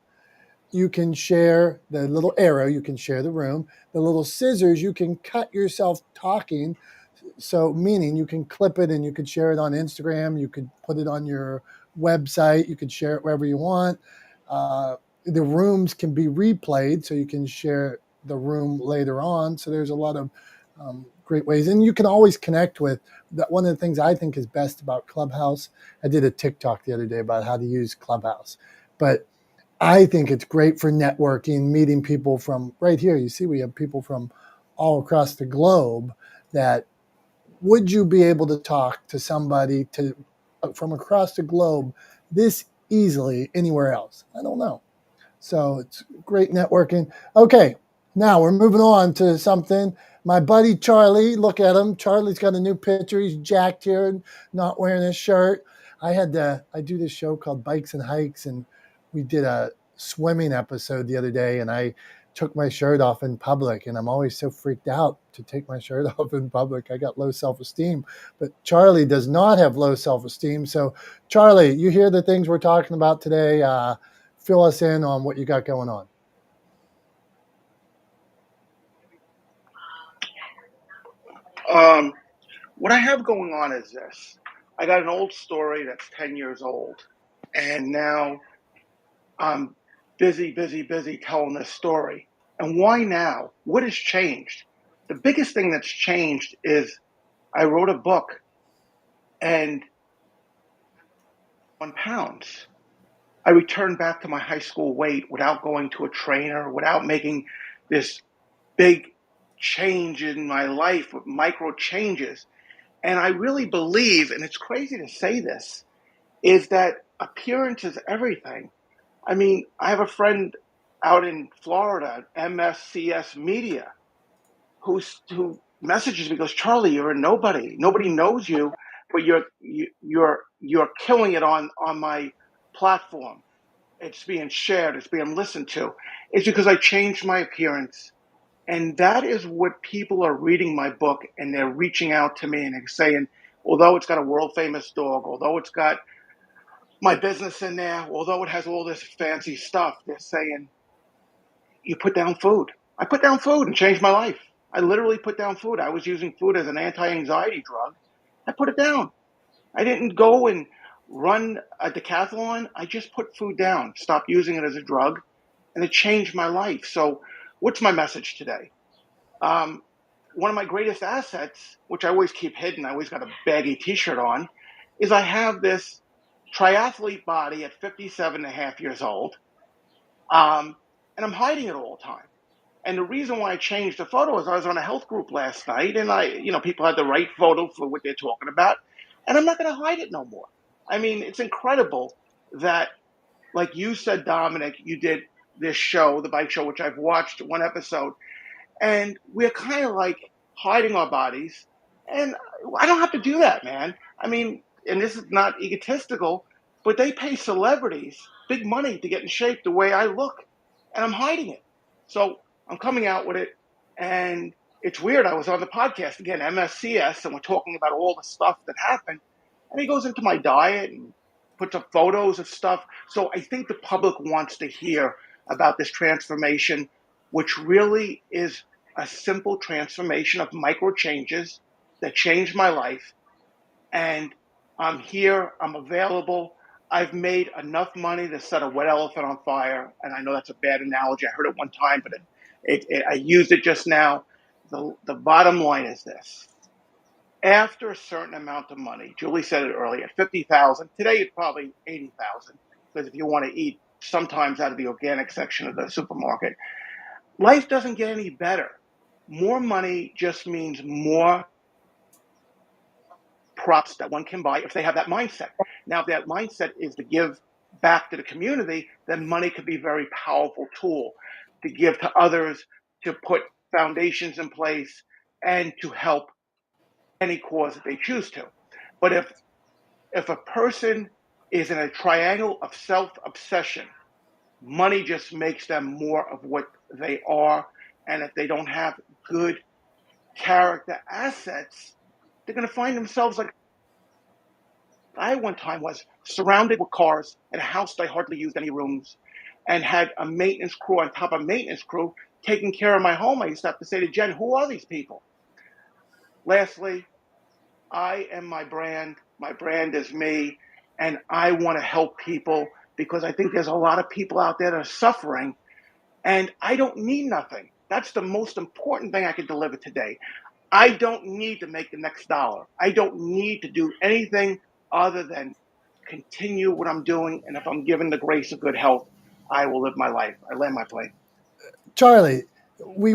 You can share the little arrow. You can share the room. The little scissors, you can cut yourself talking. So meaning you can clip it and you could share it on Instagram. You could put it on your website. You could share it wherever you want. The rooms can be replayed, so you can share the room later on. So there's a lot of great ways. And you can always connect with that. One of the things I think is best about Clubhouse, I did a TikTok the other day about how to use Clubhouse, but I think it's great for networking, meeting people from right here. You see, we have people from all across the globe. That would you be able to talk to somebody from across the globe this easily anywhere else? I don't know. So it's great networking. Okay, now we're moving on to something. My buddy Charlie, look at him. Charlie's got a new picture. He's jacked here, not wearing his shirt. I do this show called Bikes and Hikes, and we did a swimming episode the other day, and I took my shirt off in public, and I'm always so freaked out to take my shirt off in public. I got low self-esteem, but Charlie does not have low self-esteem. So Charlie, you hear the things we're talking about today. Fill us in on what you got going on. What I have going on is this. I got an old story that's 10 years old, and now I'm busy telling this story. And why now? What has changed? The biggest thing that's changed is I wrote a book, and 1 pound. I returned back to my high school weight without going to a trainer, without making this big change in my life with micro changes. And I really believe, and it's crazy to say this, is that appearance is everything. I mean, I have a friend out in Florida, MSCS Media, who messages me, goes, Charlie, you're a nobody. Nobody knows you, but you're killing it on my platform. It's being shared. It's being listened to. It's because I changed my appearance. And that is what people are reading my book, and they're reaching out to me and they're saying, although it's got a world famous dog, although it's got my business in there, although it has all this fancy stuff, they're saying, you put down food. I put down food and changed my life. I literally put down food. I was using food as an anti-anxiety drug. I put it down. I didn't go and run a decathlon. I just put food down, stopped using it as a drug, and it changed my life. So what's my message today? One of my greatest assets, which I always keep hidden, I always got a baggy t-shirt on, is I have this triathlete body at 57 and a half years old, and I'm hiding it all the time. And the reason why I changed the photo is I was on a health group last night, and people had the right photo for what they're talking about, and I'm not going to hide it no more. I mean, it's incredible that, like you said, Dominick, you did this show, the bike show, which I've watched one episode, and we're kind of like hiding our bodies. And I don't have to do that, man. I mean, and this is not egotistical, but they pay celebrities big money to get in shape the way I look, and I'm hiding it. So I'm coming out with it, and it's weird. I was on the podcast again, MSCS, and we're talking about all the stuff that happened. And he goes into my diet and puts up photos of stuff. So I think the public wants to hear about this transformation, which really is a simple transformation of micro changes that changed my life. And I'm here, I'm available. I've made enough money to set a wet elephant on fire. And I know that's a bad analogy. I heard it one time, but I used it just now. The bottom line is this. After a certain amount of money, Julie said it earlier, 50,000. Today it's probably 80,000, because if you want to eat sometimes out of the organic section of the supermarket, life doesn't get any better. more money just means more props that one can buy if they have that mindset. Now, if that mindset is to give back to the community, then money could be a very powerful tool to give to others, to put foundations in place, and to help any cause that they choose to. But if a person is in a triangle of self-obsession, money just makes them more of what they are. And if they don't have good character assets, they're going to find themselves like I one time was, surrounded with cars in a house that I hardly used any rooms, and had a maintenance crew on top of maintenance crew taking care of my home. I used to have to say to Jen, who are these people? Lastly, I am my brand. My brand is me. And I want to help people because I think there's a lot of people out there that are suffering, and I don't need nothing. That's the most important thing I can deliver today. I don't need to make the next dollar. I don't need to do anything other than continue what I'm doing. And if I'm given the grace of good health, I will live my life. I land my plane. Charlie, we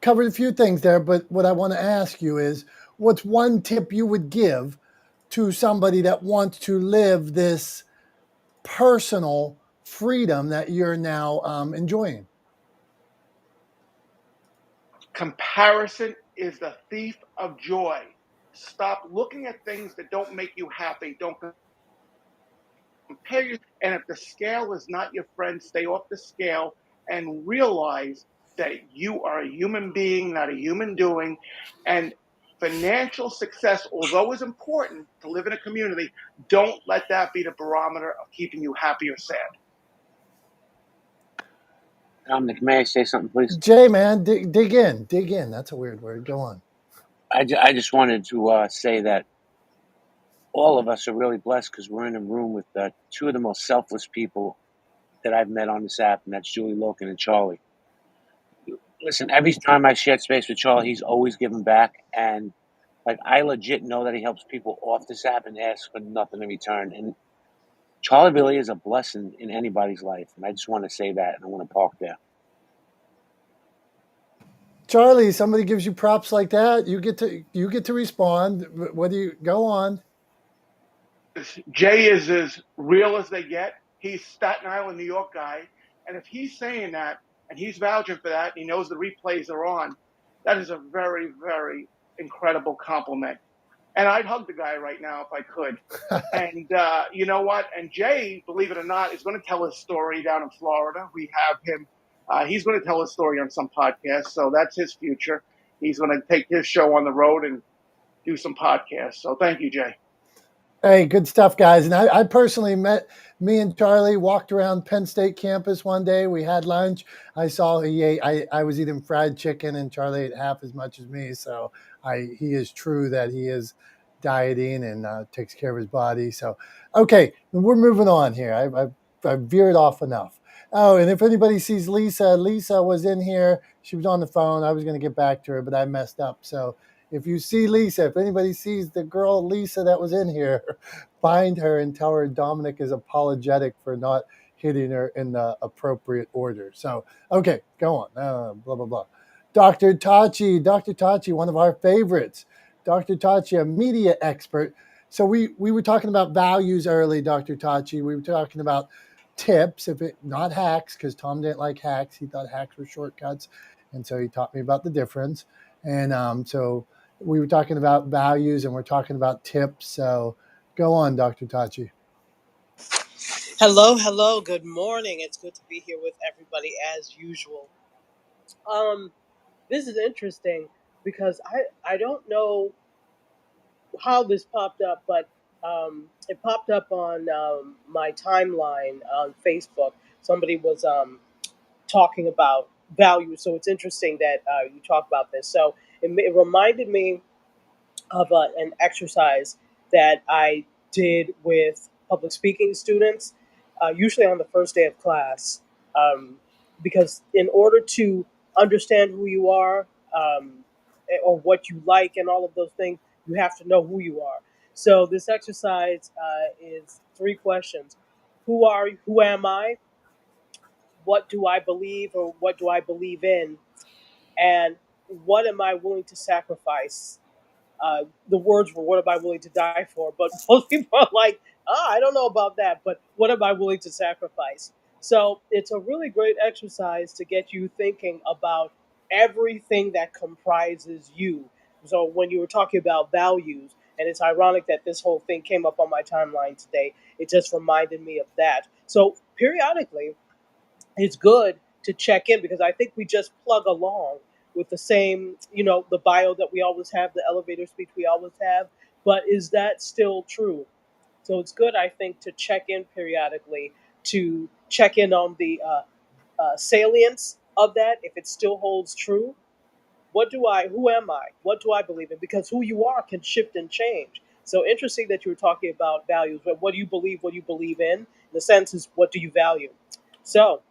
covered a few things there, but what I want to ask you is, what's one tip you would give to somebody that wants to live this personal freedom that you're now enjoying? Comparison is the thief of joy. Stop looking at things that don't make you happy. Don't compare you. And if the scale is not your friend, stay off the scale and realize that you are a human being, not a human doing. And financial success, although is important to live in a community, don't let that be the barometer of keeping you happy or sad. Dominick, may I say something, please? Jay, man, dig in. That's a weird word. Go on. I just wanted to say that all of us are really blessed because we're in a room with two of the most selfless people that I've met on this app, and that's Julie Loken and Charlie. Listen, every time I shared space with Charlie, he's always giving back, and like I legit know that he helps people off this app and asks for nothing in return. And Charlie really is a blessing in anybody's life, and I just want to say that, and I want to park there. Charlie, somebody gives you props like that, you get to respond. What do you go on? Jay is as real as they get. He's Staten Island, New York guy. And if he's saying that and he's vouching for that, and he knows the replays are on, that is a very, very incredible compliment. And I'd hug the guy right now if I could. And you know what? And Jay, believe it or not, is going to tell his story down in Florida. We have him. He's going to tell his story on some podcast. So that's his future. He's going to take his show on the road and do some podcasts. So thank you, Jay. Hey, good stuff, guys. And I personally met me and Charlie, walked around Penn State campus one day. We had lunch. I saw he ate, I was eating fried chicken, and Charlie ate half as much as me. So he is true that he is dieting and takes care of his body. So, okay, we're moving on here. I've veered off enough. Oh, and if anybody sees Lisa was in here. She was on the phone. I was going to get back to her, but I messed up. So if you see Lisa, if anybody sees the girl Lisa that was in here, find her and tell her Dominick is apologetic for not hitting her in the appropriate order. So, okay, go on. Blah, blah, blah. Dr. Tachi, one of our favorites. Dr. Tachi, a media expert. So we were talking about values early, Dr. Tachi. We were talking about tips, not hacks, because Tom didn't like hacks. He thought hacks were shortcuts. And so he taught me about the difference. And so we were talking about values and we're talking about tips. So go on, Dr. Tachi. Hello. Good morning. It's good to be here with everybody as usual. This is interesting because I don't know how this popped up, but it popped up on my timeline on Facebook. Somebody was talking about value, so it's interesting that you talk about this. So it reminded me of an exercise that I did with public speaking students, usually on the first day of class, because in order to understand who you are, or what you like and all of those things, you have to know who you are. So this exercise is three questions: Who are? Who am I? What do I believe, or what do I believe in? And what am I willing to sacrifice? The words were, "What am I willing to die for?" But most people are like, I don't know about that, but what am I willing to sacrifice? So it's a really great exercise to get you thinking about everything that comprises you. So when you were talking about values, and it's ironic that this whole thing came up on my timeline today, it just reminded me of that. So periodically, it's good to check in because I think we just plug along with the same, the bio that we always have, the elevator speech we always have. But is that still true? So it's good, I think, to check in periodically to check in on the salience of that, if it still holds true. Who am I? What do I believe in? Because who you are can shift and change. So interesting that you were talking about values. But what do you believe? What do you believe in? The sense is, what do you value? So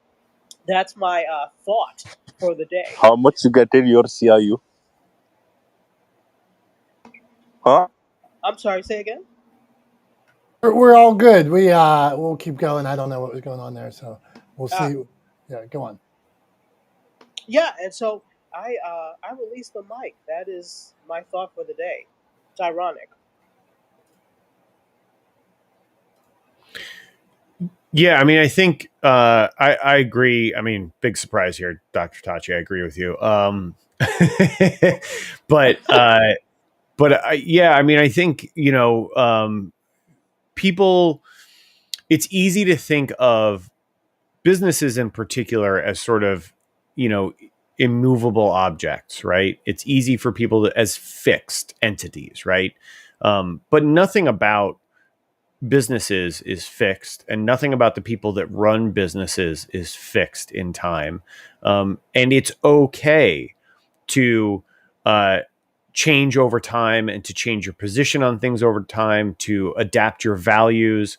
that's my thought for the day. How much you get in your CIU? Huh? I'm sorry, say again? We're all good. We'll keep going. I don't know what was going on there, so we'll Uh, see. Yeah, go on. yeah, and so I released the mic. That is my thought for the day. It's ironic. Yeah, I mean, I think I agree. I mean, big surprise here, Dr. Tachi. I agree with you. But yeah, I mean, I think people. It's easy to think of businesses in particular as sort of immovable objects, right? It's easy for people to as fixed entities, right? But nothing about businesses is fixed, and nothing about the people that run businesses is fixed in time. And it's okay to uh, change over time and to change your position on things over time, to adapt your values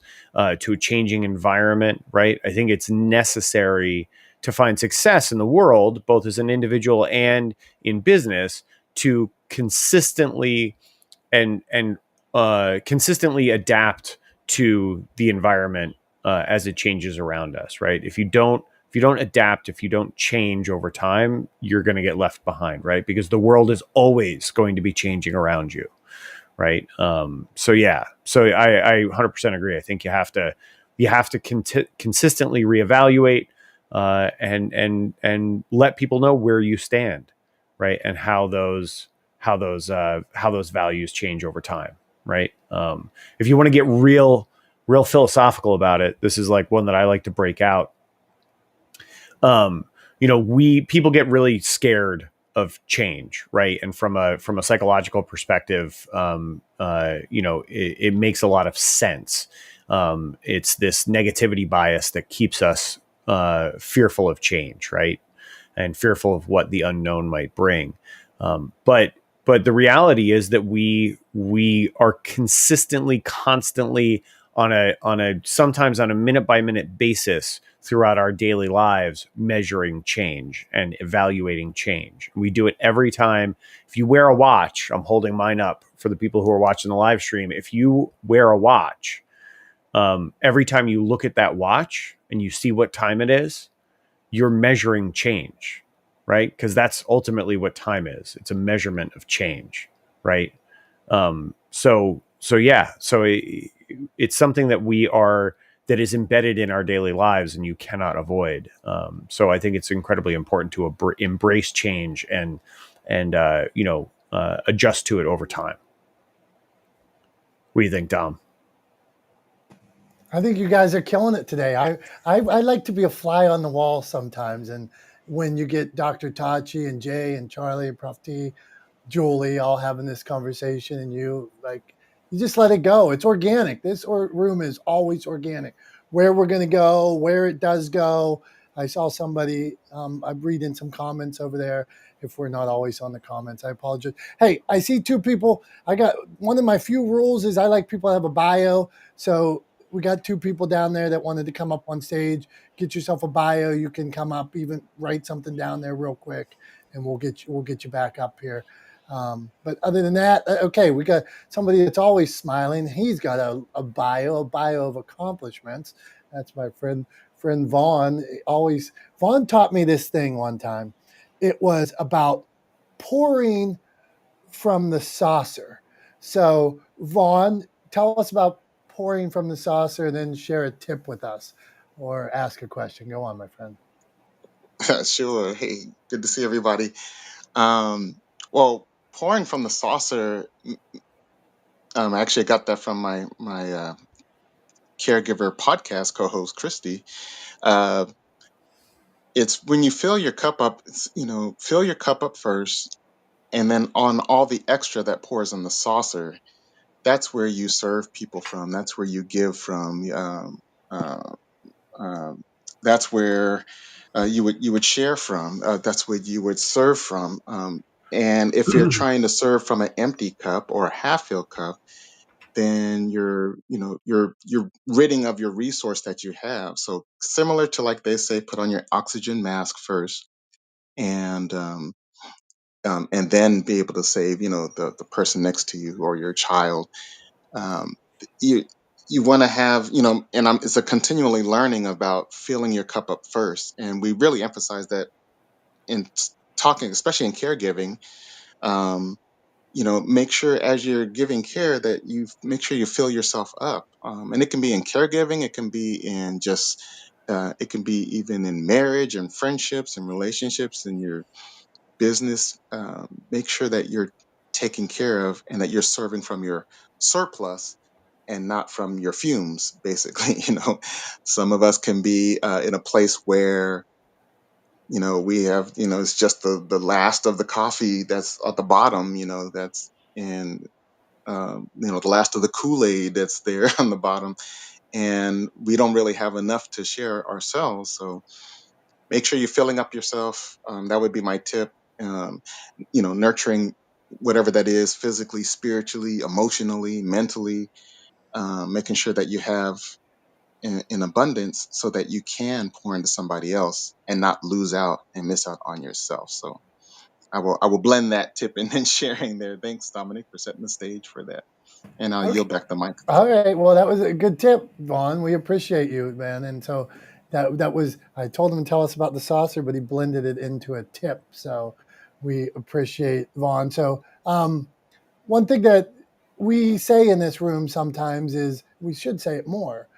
to a changing environment, right? I think it's necessary to find success in the world, both as an individual and in business, to consistently adapt to the environment as it changes around us, right? If you don't adapt, if you don't change over time, you're going to get left behind, right? Because the world is always going to be changing around you, right? So yeah, so I 100% agree. I think you have to consistently reevaluate and let people know where you stand, right? And how those values change over time, right? If you want to get real philosophical about it, this is like one that I like to break out. People get really scared of change, right? And from a psychological perspective, it makes a lot of sense. It's this negativity bias that keeps us fearful of change, right? And fearful of what the unknown might bring. But the reality is that we are constantly on a sometimes on a minute by minute basis throughout our daily lives, measuring change and evaluating change. We do it every time. If you wear a watch, I'm holding mine up for the people who are watching the live stream. If you wear a watch, every time you look at that watch and you see what time it is, you're measuring change, right? Because that's ultimately what time is. It's a measurement of change, right? So it's something that is embedded in our daily lives and you cannot avoid. So I think it's incredibly important to embrace change and adjust to it over time. What do you think, Dom? I think you guys are killing it today. I like to be a fly on the wall sometimes, and when you get Dr. Tachi and Jay and Charlie and Prof T, Julie all having this conversation, and you just let it go. It's organic. This room is always organic. Where we're going to go, where it does go. I saw somebody. I'm reading some comments over there. If we're not always on the comments, I apologize. Hey, I see two people. I got one of my few rules is I like people to have a bio. So we got two people down there that wanted to come up on stage. Get yourself a bio. You can come up, even write something down there real quick, and we'll get you back up here. But other than that, okay, we got somebody that's always smiling. He's got a bio of accomplishments. That's my friend Vaughn. Vaughn taught me this thing one time. it was about pouring from the saucer. So, Vaughn, tell us about pouring from the saucer, and then share a tip with us or ask a question. Go on, my friend. Sure. Hey, good to see everybody. Well, pouring from the saucer, I actually got that from my caregiver podcast co-host Christy. Uh, it's when you fill your cup up. Fill your cup up first, and then on all the extra that pours in the saucer, that's where you serve people from. That's where you give from. Uh, um, that's where you would share from. That's where you would serve from. And if you're trying to serve from an empty cup or a half-filled cup, then you're ridding of your resource that you have. So similar to, like they say, put on your oxygen mask first, and and then be able to save the person next to you or your child. um, you you want to have, it's a continually learning about filling your cup up first, and we really emphasize that in talking, especially in caregiving. um, make sure as you're giving care that you make sure you fill yourself up, and it can be in caregiving, it can be in just it can be even in marriage and friendships and relationships and your business. Make sure that you're taken care of and that you're serving from your surplus and not from your fumes, basically. Some of us can be in a place where we have, it's just the last of the coffee that's at the bottom, that's in the last of the Kool-Aid that's there on the bottom, and we don't really have enough to share ourselves. So make sure you're filling up yourself. That would be my tip. Nurturing whatever that is, physically, spiritually, emotionally, mentally, making sure that you have in abundance so that you can pour into somebody else and not lose out and miss out on yourself. So I will blend that tip and then sharing there. Thanks, Dominic, for setting the stage for that. And I'll Okay. yield back the mic. All right. Well, that was a good tip, Vaughn. We appreciate you, man. And so that was, I told him to tell us about the saucer, but he blended it into a tip. So we appreciate Vaughn. So one thing that we say in this room sometimes is, we should say it more,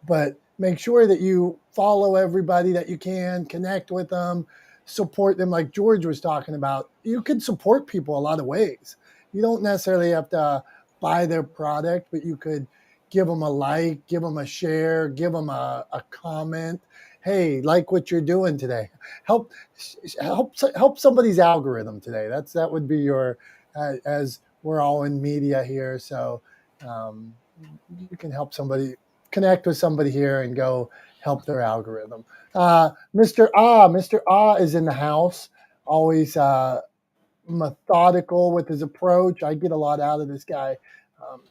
but make sure that you follow everybody that you can, connect with them, support them. Like George was talking about, you can support people a lot of ways. You don't necessarily have to buy their product, but you could give them a like, give them a share, give them a comment. Hey, like what you're doing today. Help help somebody's algorithm today. That would be your, as we're all in media here, so um, you can help somebody, connect with somebody here and go help their algorithm. Mr. Ah is in the house, always methodical with his approach. I get a lot out of this guy, um,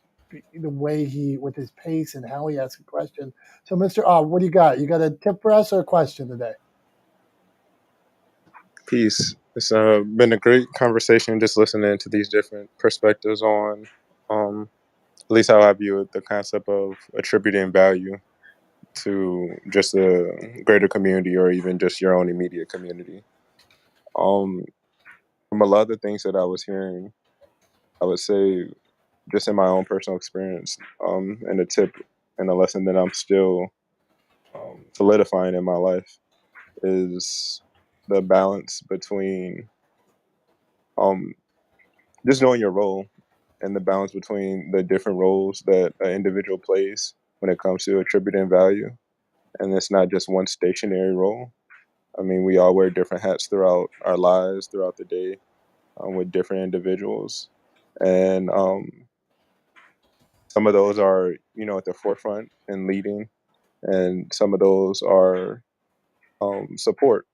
the way he, with his pace and how he asks a question. So, Mr. Ah, what do you got? You got a tip for us or a question today? Peace. It's been a great conversation just listening to these different perspectives on, at least how I view it, the concept of attributing value to just a greater community or even just your own immediate community. Um, from a lot of the things that I was hearing, I would say, just in my own personal experience, and a tip and a lesson that I'm still solidifying in my life is the balance between um, just knowing your role and the balance between the different roles that an individual plays when it comes to attributing value. And it's not just one stationary role. I mean, we all wear different hats throughout our lives, throughout the day, with different individuals. And some of those are, at the forefront and leading, and some of those are support.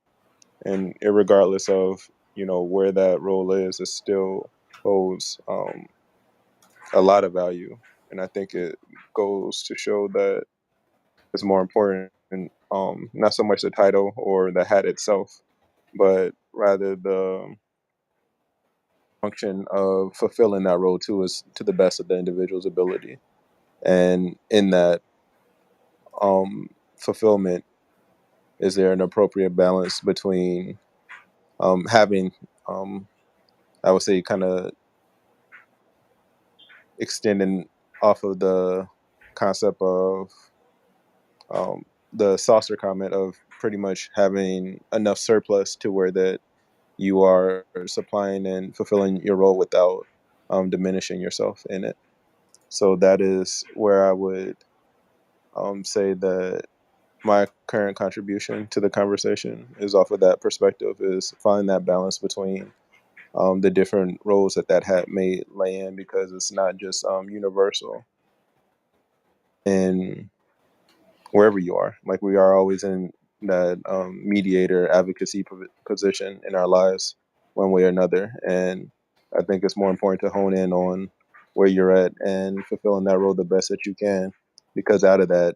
And irregardless of, where that role is, it still holds a lot of value. And I think it goes to show that it's more important, not so much the title or the hat itself, but rather the function of fulfilling that role too, is to the best of the individual's ability. And in that fulfillment, is there an appropriate balance between having, I would say, kind of extending off of the concept of the saucer comment of pretty much having enough surplus to where that you are supplying and fulfilling your role without diminishing yourself in it. So that is where I would say that my current contribution to the conversation is off of that perspective, is find that balance between the different roles that hat may lay in, because it's not just universal in wherever you are. Like, we are always in that mediator advocacy position in our lives one way or another. And I think it's more important to hone in on where you're at and fulfilling that role the best that you can, because out of that,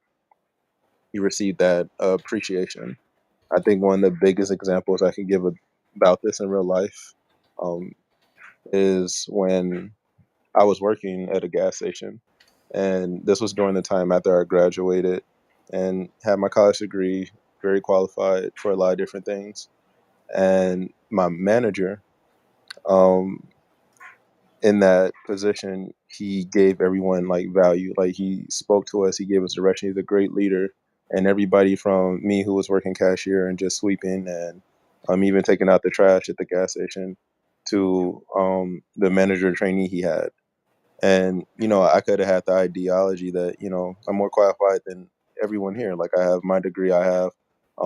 you receive that appreciation. I think one of the biggest examples I can give about this in real life um, is when I was working at a gas station. And this was during the time after I graduated and had my college degree, very qualified for a lot of different things. And my manager, um, in that position, he gave everyone like value. Like, he spoke to us, he gave us direction. He's a great leader. And everybody from me, who was working cashier and just sweeping and even taking out the trash at the gas station, to the manager trainee he had. And, I could have had the ideology that, I'm more qualified than everyone here. Like, I have my degree, I have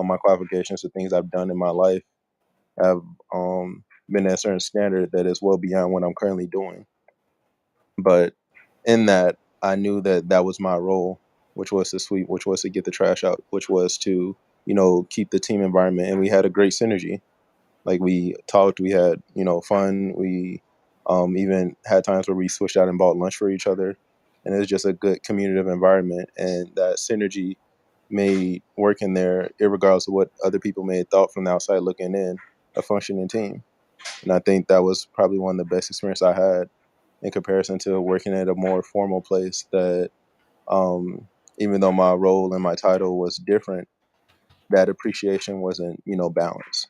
my qualifications, the things I've done in my life have been at a certain standard that is well beyond what I'm currently doing. But in that, I knew that that was my role, which was to sweep, which was to get the trash out, which was to, keep the team environment. And we had a great synergy. Like, we talked, we had, fun. We even had times where we switched out and bought lunch for each other. And it was just a good communicative environment. And that synergy made working there, irregardless of what other people may have thought from the outside looking in, a functioning team. And I think that was probably one of the best experiences I had, in comparison to working at a more formal place that, even though my role and my title was different, that appreciation wasn't, balanced.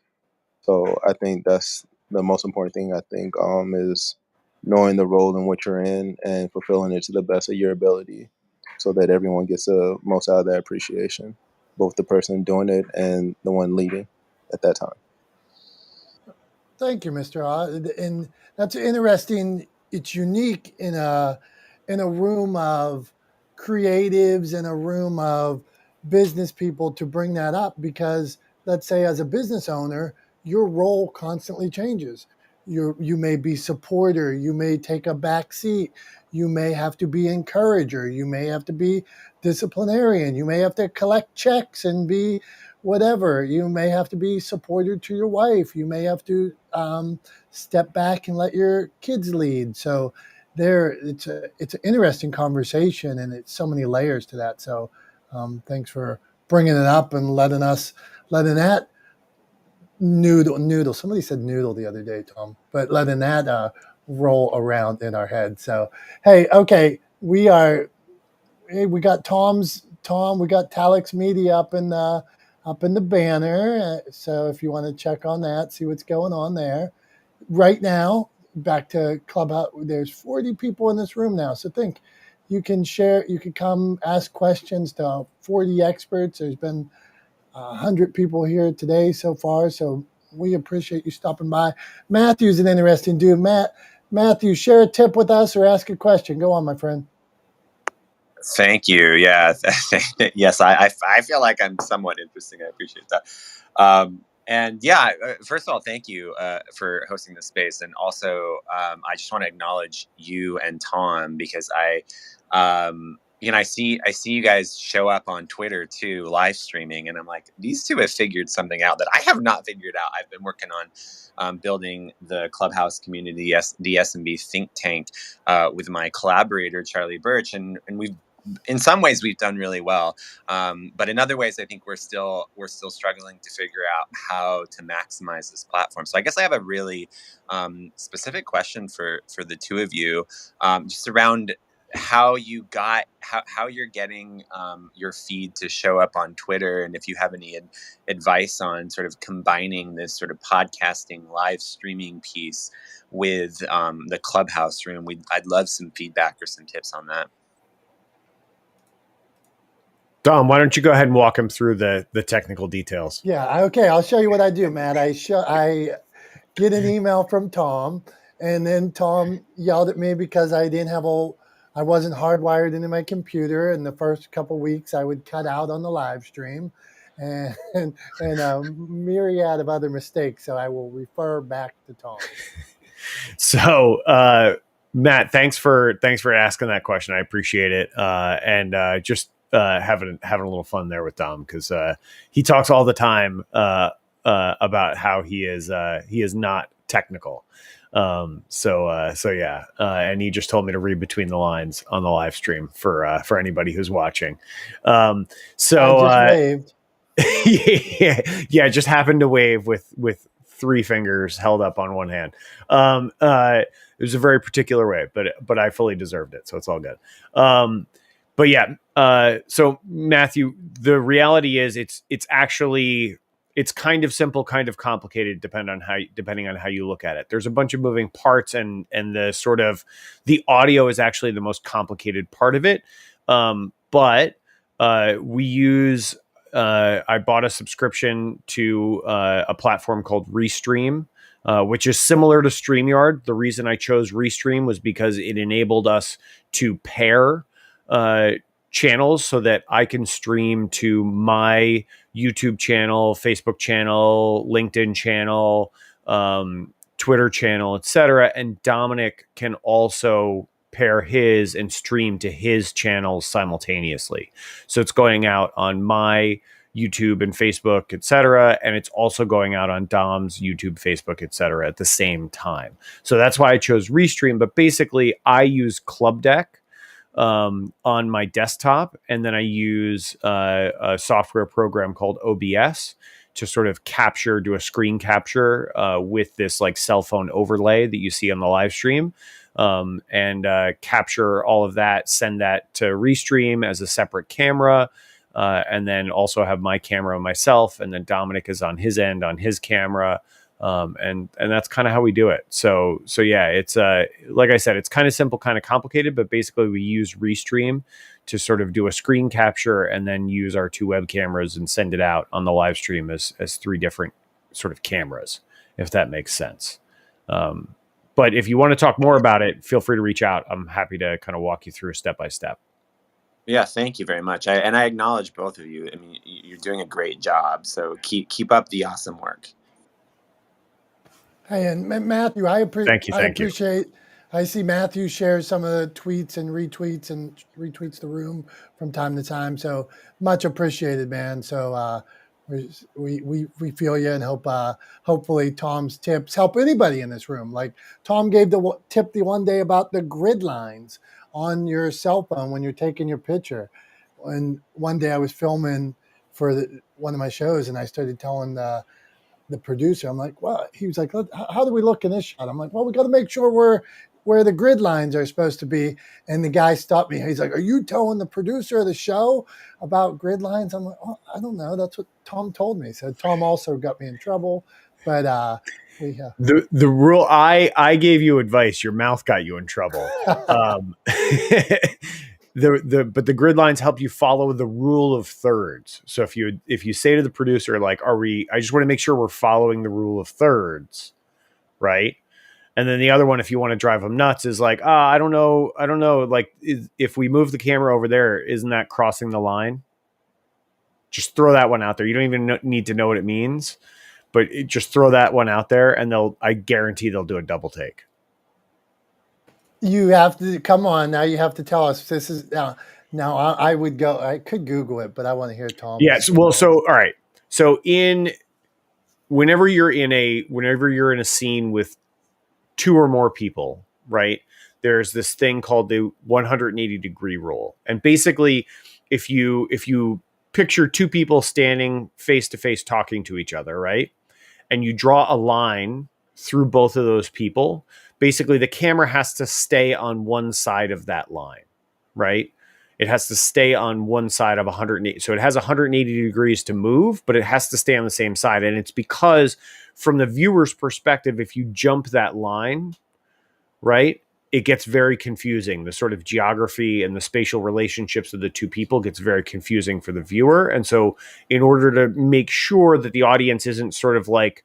So I think that's the most important thing, I think, is knowing the role in which you're in and fulfilling it to the best of your ability, so that everyone gets the most out of that appreciation, both the person doing it and the one leading at that time. Thank you, Mr. Oz. And that's interesting. It's unique in a room of creatives, in a room of business people, to bring that up, because let's say, as a business owner, your role constantly changes. You may be supporter, you may take a back seat, you may have to be encourager, you may have to be disciplinarian, you may have to collect checks and be whatever. You may have to be supporter to your wife. You may have to step back and let your kids lead. So it's an interesting conversation, and it's so many layers to that. So thanks for bringing it up and letting that noodle. Somebody said noodle the other day, Tom, but letting that roll around in our head. So hey, okay, we got Tom. We got Talex Media up in the banner. So if you want to check on that, see what's going on there. Right now, back to Clubhouse. There's 40 people in this room now. So think, you can share. You can come ask questions to 40 experts. There's been 100 people here today so far. So we appreciate you stopping by. Matthew's an interesting dude. Matthew, share a tip with us or ask a question. Go on, my friend. Thank you. Yeah. Yes, I feel like I'm somewhat interesting. I appreciate that. And yeah, first of all, thank you for hosting this space. And also, I just want to acknowledge you and Tom, because I see you guys show up on Twitter too, live streaming, and I'm like, these two have figured something out that I have not figured out. I've been working on building the Clubhouse community, the SMB think tank, with my collaborator Charlie Birch, and we've, in some ways, we've done really well, but in other ways, I think we're still struggling to figure out how to maximize this platform. So I guess I have a really specific question for the two of you, just around how you're getting your feed to show up on Twitter, and if you have any advice on sort of combining this sort of podcasting live streaming piece with the Clubhouse room. I'd love some feedback or some tips on that. Dom, why don't you go ahead and walk him through the technical details? Yeah, okay. I'll show you what I do, Matt. I get an email from Tom, and then Tom yelled at me because I wasn't hardwired into my computer. And the first couple of weeks, I would cut out on the live stream, and a myriad of other mistakes. So I will refer back to Tom. So, Matt, thanks for asking that question. I appreciate it, and just having a little fun there with Dom, because he talks all the time about how he is not technical. So yeah, and he just told me to read between the lines on the live stream for anybody who's watching. I just waved. yeah, just happened to wave with 3 fingers held up on one hand. It was a very particular way, but I fully deserved it, so it's all good. But yeah, so Matthew, the reality is it's kind of simple, kind of complicated, depending on how you look at it. There's a bunch of moving parts, and the audio is actually the most complicated part of it. But we use. I bought a subscription to a platform called Restream, which is similar to StreamYard. The reason I chose Restream was because it enabled us to pair channels so that I can stream to my YouTube channel, Facebook channel, LinkedIn channel, Twitter channel, etc. And Dominick can also pair his and stream to his channels simultaneously. So it's going out on my YouTube and Facebook, etc., and it's also going out on Dom's YouTube, Facebook, etc. at the same time. So that's why I chose Restream. But basically, I use Club Deck on my desktop, and then I use a software program called OBS to sort of do a screen capture with this like cell phone overlay that you see on the live stream. And capture all of that, send that to Restream as a separate camera, and then also have my camera myself, and then Dominick is on his end on his camera, and that's kind of how we do it. So yeah, it's like I said, it's kind of simple, kind of complicated, but basically we use Restream to sort of do a screen capture and then use our 2 web cameras and send it out on the live stream as 3 different sort of cameras, if that makes sense. But if you want to talk more about it, feel free to reach out. I'm happy to kind of walk you through step by step. Yeah, thank you very much. I acknowledge both of you. I mean, you're doing a great job. So keep up the awesome work. Hey, and Matthew, I appreciate. I see Matthew shares some of the tweets and retweets the room from time to time. So much appreciated, man. So we feel you, and hopefully Tom's tips help anybody in this room. Like Tom gave the tip the one day about the grid lines on your cell phone when you're taking your picture. And one day I was filming for one of my shows, and I started telling the producer, I'm like, well, he was like, how do we look in this shot? I'm like, well, we got to make sure we're where the grid lines are supposed to be. And the guy stopped me. He's like, are you telling the producer of the show about grid lines? I'm like, oh, I don't know. That's what Tom told me. So Tom also got me in trouble, but the rule, I gave you advice. Your mouth got you in trouble. But the grid lines help you follow the rule of thirds. So if you say to the producer, like, I just want to make sure we're following the rule of thirds, right? And then the other one, if you want to drive them nuts, is like, I don't know. Like, if we move the camera over there, isn't that crossing the line? Just throw that one out there. You don't even need to know what it means, but just throw that one out there, and I guarantee they'll do a double take. You have to come on now. You have to tell us this is now. I could Google it, but I want to hear Tom. Yes. Well, so all right. So whenever you're in a scene with 2 or more people, right? There's this thing called the 180-degree rule, and basically, if you picture 2 people standing face to face talking to each other, right? And you draw a line through both of those people, basically the camera has to stay on one side of that line. right? It has to stay on one side of 180. So it has 180 degrees to move, but it has to stay on the same side. And it's because from the viewer's perspective, if you jump that line, right, it gets very confusing. The sort of geography and the spatial relationships of the two people gets very confusing for the viewer. And so in order to make sure that the audience isn't sort of like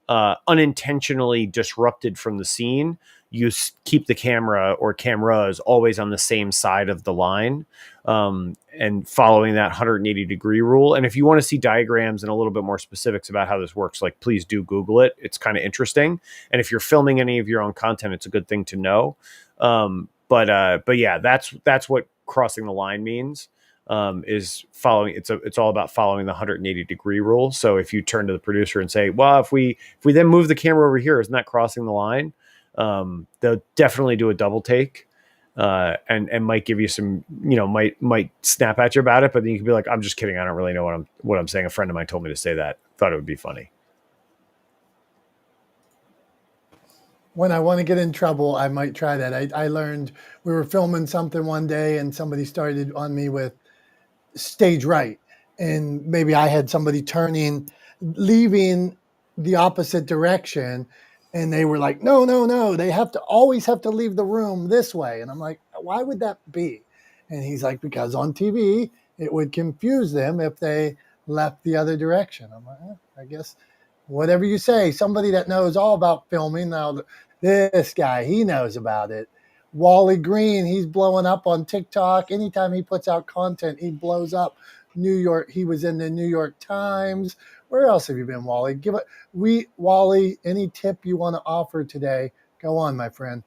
unintentionally disrupted from the scene, you keep the camera or cameras always on the same side of the line, and following that 180 degree rule. And if you want to see diagrams and a little bit more specifics about how this works, like please do Google it. It's kind of interesting. And if you're filming any of your own content, it's a good thing to know. But yeah, that's what crossing the line means. Is following. It's all about following the 180 degree rule. So if you turn to the producer and say, well, if we then move the camera over here, isn't that crossing the line? They'll definitely do a double take, and might give you some, might snap at you about it, but then you can be like, I'm just kidding. I don't really know what I'm saying. A friend of mine told me to say that. Thought it would be funny. When I want to get in trouble, I might try that. I learned, we were filming something one day and somebody started on me with stage right. And maybe I had somebody leaving the opposite direction. And they were like, no, they always have to leave the room this way. And I'm like, why would that be? And he's like, because on TV, it would confuse them if they left the other direction. I'm like, I guess whatever you say. Somebody that knows all about filming. Now, this guy, he knows about it. Wally Green, he's blowing up on TikTok. Anytime he puts out content, he blows up. New York, he was in the New York Times. Where else have you been, Wally? Wally, any tip you want to offer today? Go on, my friend.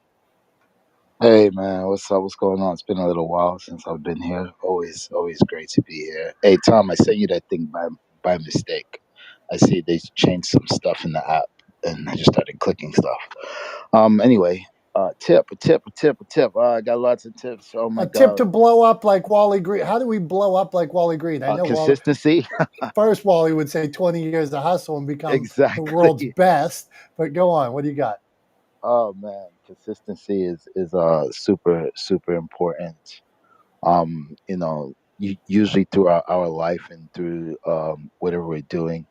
Hey man, what's up? What's going on? It's been a little while since I've been here. Always great to be here. Hey Tom, I sent you that thing by mistake. I see they changed some stuff in the app, and I just started clicking stuff. Anyway, a tip. I got lots of tips. Oh my A tip god. to blow up like Wally Green. How do we blow up like Wally Green? I know Consistency. First, Wally would say 20 years of hustle and become Exactly. the world's best. But go on. What do you got? Oh man, consistency is super important. Usually throughout our life and through whatever we're doing,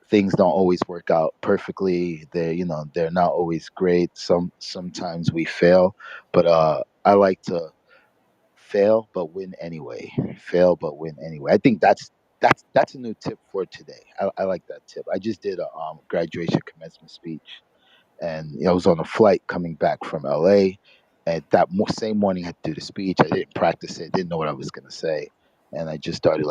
things don't always work out perfectly. They're not always great. Sometimes we fail, but I like to fail but win anyway. Fail but win anyway. I think that's a new tip for today. I like that tip. I just did a graduation commencement speech, and I was on a flight coming back from LA. And that same morning, I had to do the speech. I didn't practice it, didn't know what I was going to say, and I just started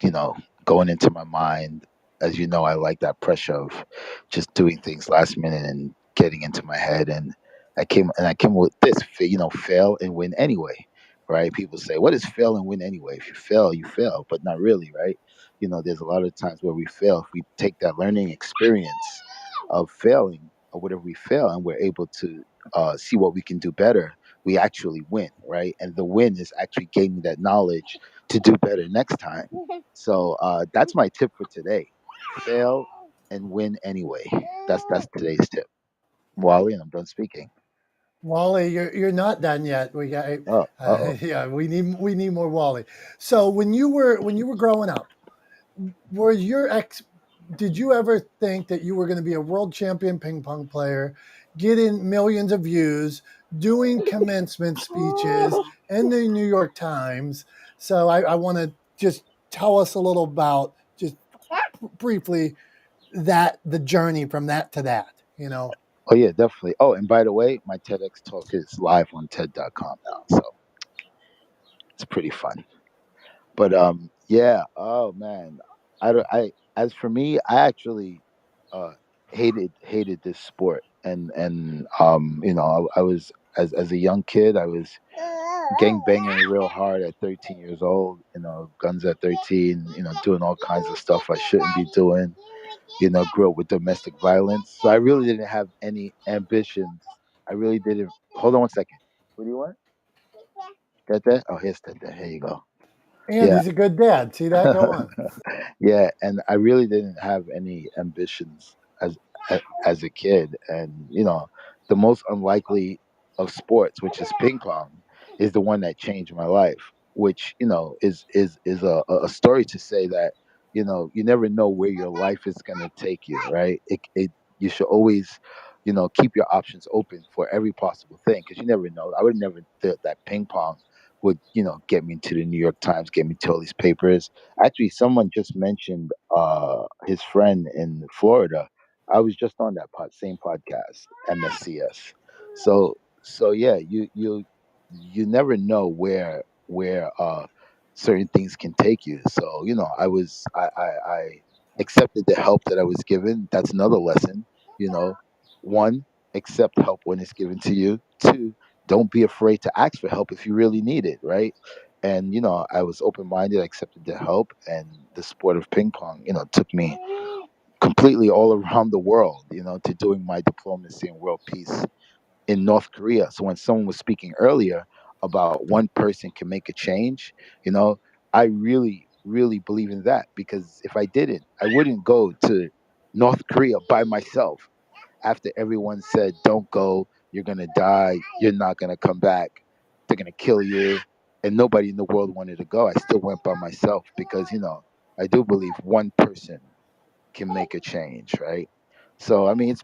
you know, going into my mind. As you know, I like that pressure of just doing things last minute and getting into my head. And I came with this, fail and win anyway, right? People say, "What is fail and win anyway?" If you fail, you fail, but not really, right? There's a lot of times where we fail. If we take that learning experience of failing or whatever we fail, and we're able to see what we can do better, we actually win, right? And the win is actually gaining that knowledge to do better next time. So that's my tip for today: fail and win anyway. That's today's tip. Wally, and I'm done speaking. Wally, you're not done yet. We got Uh-oh. we need more Wally. So when you were growing up, did you ever think that you were going to be a world champion ping pong player, getting millions of views, doing commencement speeches in the New York Times? So I want to just tell us a little about, just briefly, the journey from that to that, Oh yeah, definitely. Oh, and by the way, my TEDx talk is live on TED.com now, so it's pretty fun. But yeah. Oh man, I don't. I as for me, I actually uh hated this sport, and I was as a young kid, I was gang banging real hard at 13 years old. Guns at 13. Doing all kinds of stuff I shouldn't be doing. Grew up with domestic violence, so I really didn't have any ambitions. I really didn't. Hold on one second. What do you want? Got that? Oh, here's that. Here you go. and Yeah. he's a good dad. See that? Go on. Yeah, and I really didn't have any ambitions as a kid. And the most unlikely of sports, which is ping pong, is the one that changed my life, which is a story to say that you never know where your life is going to take you, right? It You should always keep your options open for every possible thing, because you never know. I would never thought that ping pong would get me into the New York Times, get me to all these papers. Actually, someone just mentioned his friend in Florida. I was just on that same podcast, MSCS. So yeah, you never know where certain things can take you. So I accepted the help that I was given. That's another lesson. You know, one, accept help when it's given to you. Two, don't be afraid to ask for help if you really need it, right? And I was open minded. I accepted the help, and the sport of ping pong, took me completely all around the world, to doing my diplomacy in world peace in North Korea. So when someone was speaking earlier about one person can make a change, you know, I really, really believe in that, because if I didn't, I wouldn't go to North Korea by myself after everyone said, don't go, you're going to die, you're not going to come back, they're going to kill you. And nobody in the world wanted to go. I still went by myself because, I do believe one person can make a change, right? So I mean, it's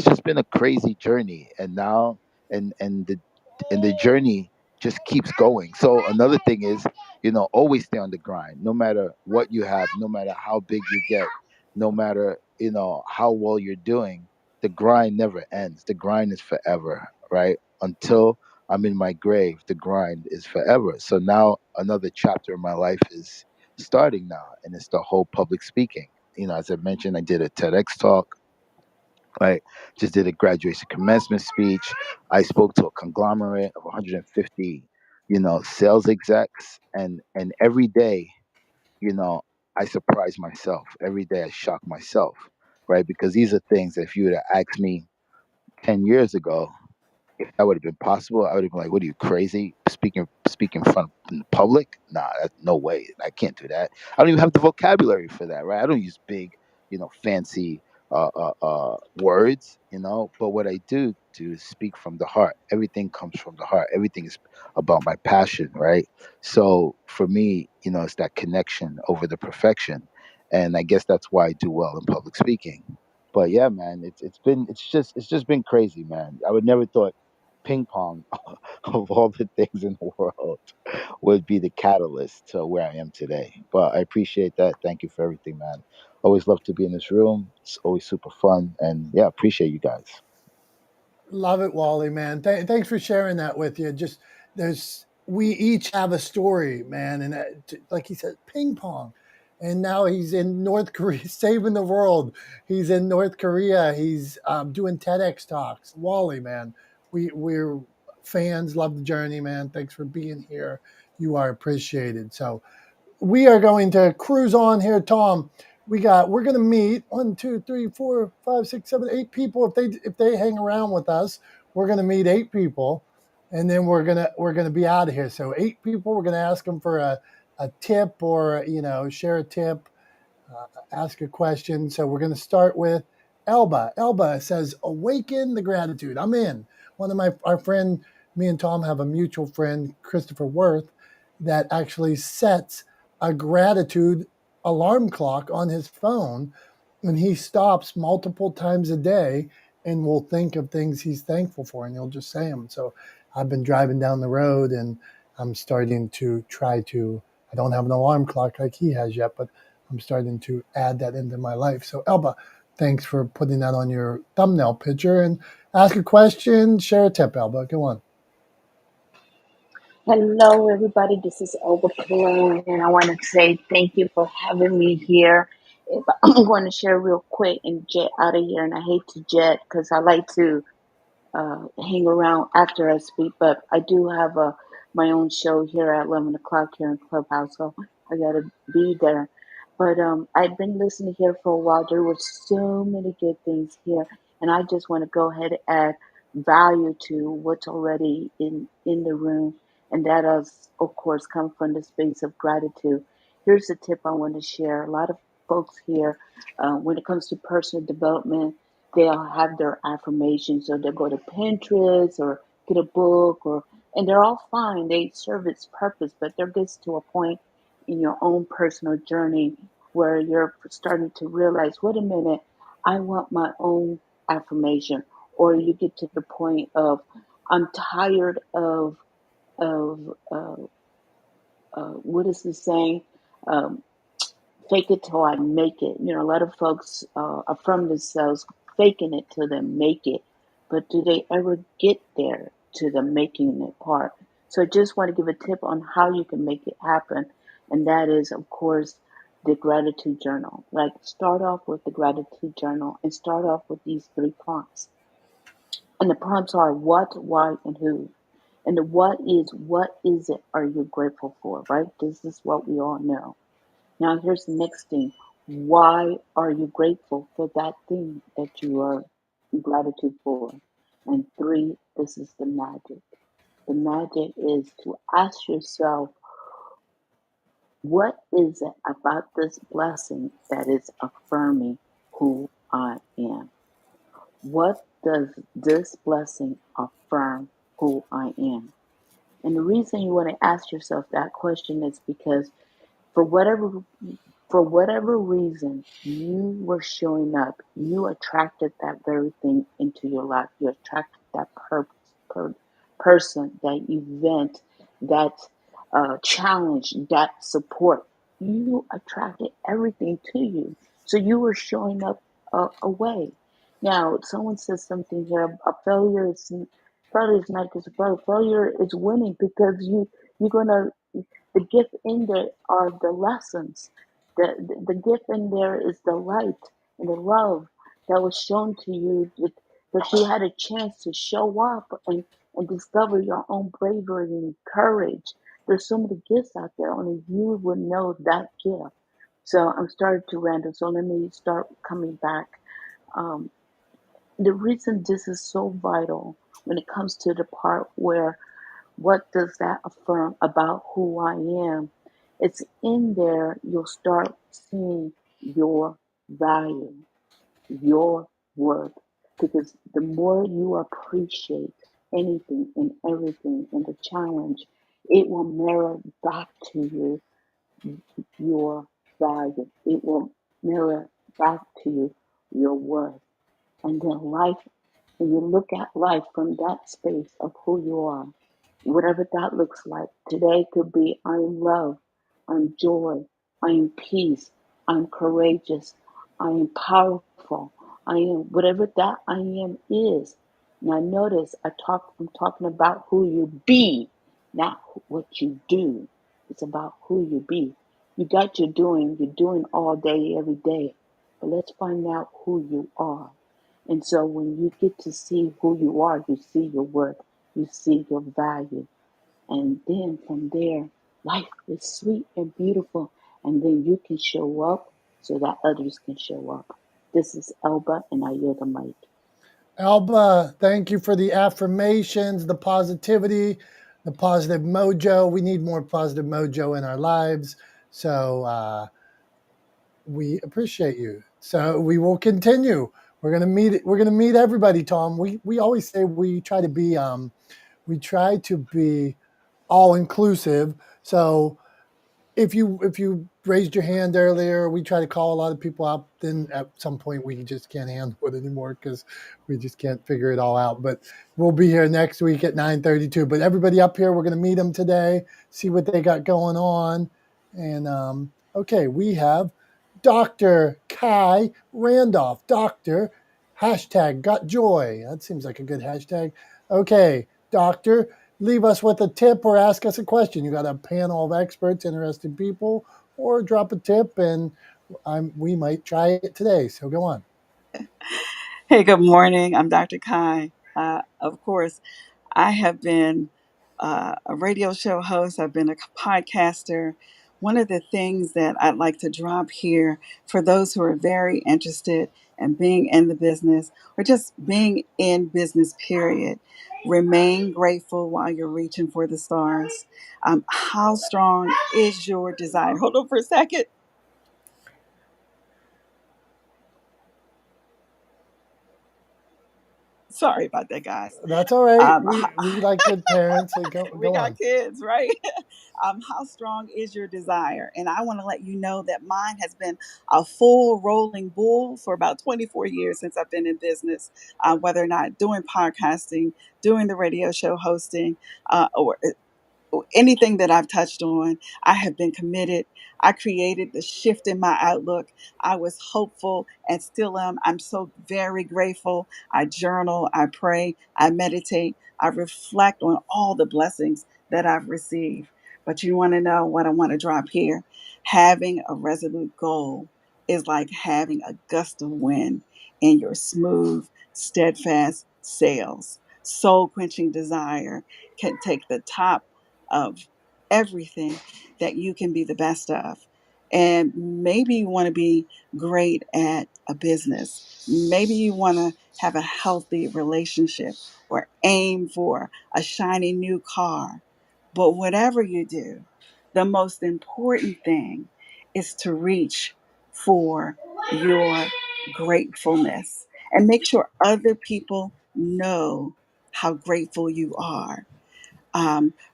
just been a crazy journey, and now and the journey just keeps going. So another thing is, always stay on the grind, no matter what you have, no matter how big you get, no matter how well you're doing. The grind never ends. The grind is forever, right? Until I'm in my grave, the grind is forever. So now another chapter of my life is starting now, and it's the whole public speaking. As I mentioned, I did a TEDx talk. I just did a graduation commencement speech. I spoke to a conglomerate of 150, sales execs, and every day, you know, I surprise myself. Every day, I shock myself, right? Because these are things that if you would have asked me 10 years ago, if that would have been possible, I would have been like, "What are you, crazy? Speaking in front in the public? Nah, no way. I can't do that. I don't even have the vocabulary for that, right? I don't use big, fancy words, But what I do is speak from the heart. Everything comes from the heart. Everything is about my passion, right? So for me, it's that connection over the perfection, and I guess that's why I do well in public speaking. But yeah, man, it's just been crazy, man. I would never thought ping pong of all the things in the world would be the catalyst to where I am today. But I appreciate that. Thank you for everything, man. Always love to be in this room. It's always super fun. And yeah, appreciate you guys. Love it, Wally, man. Thanks for sharing that with you. Just we each have a story, man. And like he said, ping pong. And now he's in North Korea, saving the world. He's in North Korea. He's doing TEDx talks. Wally, man, we're fans. Love the journey, man. Thanks for being here. You are appreciated. So we are going to cruise on here, Tom. We're going to meet 1, 2, 3, 4, 5, 6, 7, 8 people. If they hang around with us, we're going to meet 8 people, and then we're gonna be out of here. So 8 people. We're going to ask them for a tip, or share a tip, ask a question. So we're going to start with Elba. Elba says, "Awaken the gratitude." I'm in. One of our friend, me and Tom have a mutual friend, Christopher Worth, that actually sets a gratitude alarm clock on his phone, and he stops multiple times a day and will think of things he's thankful for, and he'll just say them. So I've been driving down the road, and I'm starting to try to. I don't have an alarm clock like he has yet, but I'm starting to add that into my life. So Elba, thanks for putting that on your thumbnail picture, and ask a question, share a tip, Elba. Go on. Hello, everybody. This is Elba Cologne, and I want to say thank you for having me here. If I'm going to share real quick and jet out of here, and I hate to jet because I like to hang around after I speak, but I do have my own show here at 11 o'clock here in Clubhouse, so I got to be there. But I've been listening here for a while. There were so many good things here, and I just want to go ahead and add value to what's already in the room, and that is, of course, come from the space of gratitude. Here's a tip I want to share. A lot of folks here, when it comes to personal development, they'll have their affirmations, so they'll go to Pinterest or get a book or And they're all fine. They serve its purpose, but there gets to a point in your own personal journey where you're starting to realize, wait a minute, I want my own affirmation. Or you get to the point of, I'm tired of what is the saying? Um, Fake it till I make it. You know, a lot of folks affirm themselves faking it till they make it, but do they ever get there to the making it part? So I just want to give a tip on how you can make it happen, and that is, of course, the gratitude journal. Like, start off with the gratitude journal and start off with these three prompts. And the prompts are what, why, and who. And the what is it are you grateful for, right? This is what we all know. Now, here's the next thing. Why are you grateful for that thing that you are in gratitude for? And three, this is the magic. The magic is to ask yourself, what is it about this blessing that is affirming who I am? What does this blessing affirm who I am? And the reason you want to ask yourself that question is because for whatever for whatever reason you were showing up, you attracted that very thing into your life. You attracted that person, that event, that challenge, that support. You attracted everything to you. So you were showing up away. Now, someone says something here. A failure is not just a failure. Failure is winning because you're gonna, the gift in there are the lessons. The gift in there is the light and the love that was shown to you, that you had a chance to show up and discover your own bravery and courage. There's so many gifts out there, only you would know that gift. So I'm starting to random. So let me start coming back. Um, the reason this is so vital when it comes to the part where what does that affirm about who I am? It's in there you'll start seeing your value, your worth. Because the more you appreciate anything and everything and the challenge, it will mirror back to you your value. It will mirror back to you your worth. And then life, when you look at life from that space of who you are, whatever that looks like. Today could be I'm love, I'm joy, I am peace, I'm courageous, I am powerful, I am whatever that I am is. Now notice I'm talking about who you be, not what you do. It's about who you be. You got your doing, you're doing all day, every day. But let's find out who you are. And so when you get to see who you are, you see your worth, you see your value. And then from there, life is sweet and beautiful. And then you can show up so that others can show up. This is Elba, and I yield the mic. Alba, thank you for the affirmations, the positivity, the positive mojo. We need more positive mojo in our lives. So we appreciate you. So we will continue. We're gonna meet. We're gonna meet everybody, Tom. We always say we try to be all inclusive. So if you raised your hand earlier, we try to call a lot of people out. Then at some point we just can't handle it anymore because we just can't figure it all out. But we'll be here next week at 9:32. But everybody up here, we're going to meet them today, see what they got going on. And okay, we have Dr. Kai Randolph. Doctor hashtag got joy. That seems like a good hashtag. Okay, Doctor, leave us with a tip or ask us a question. You got a panel of experts, interested people, or drop a tip, and we might try it today. So go on. Hey, good morning. I'm Dr. Kai. Of course, I have been a radio show host, I've been a podcaster. One of the things that I'd like to drop here for those who are very interested in being in the business or just being in business, period, remain grateful while you're reaching for the stars. How strong is your desire? Hold on for a second. Sorry about that, guys. That's all right. Um, We like good parents. So go we go got on. kids, right? How strong is your desire? And I want to let you know that mine has been a full rolling bull for about 24 years since I've been in business, whether or not doing podcasting, doing the radio show hosting, or anything that I've touched on, I have been committed. I created the shift in my outlook. I was hopeful and still am. I'm so very grateful. I journal, I pray, I meditate, I reflect on all the blessings that I've received. But you want to know what I want to drop here? Having a resolute goal is like having a gust of wind in your smooth, steadfast sails. Soul quenching desire can take the top of everything that you can be the best of. And maybe you want to be great at a business. Maybe you want to have a healthy relationship or aim for a shiny new car. But whatever you do, the most important thing is to reach for your gratefulness and make sure other people know how grateful you are.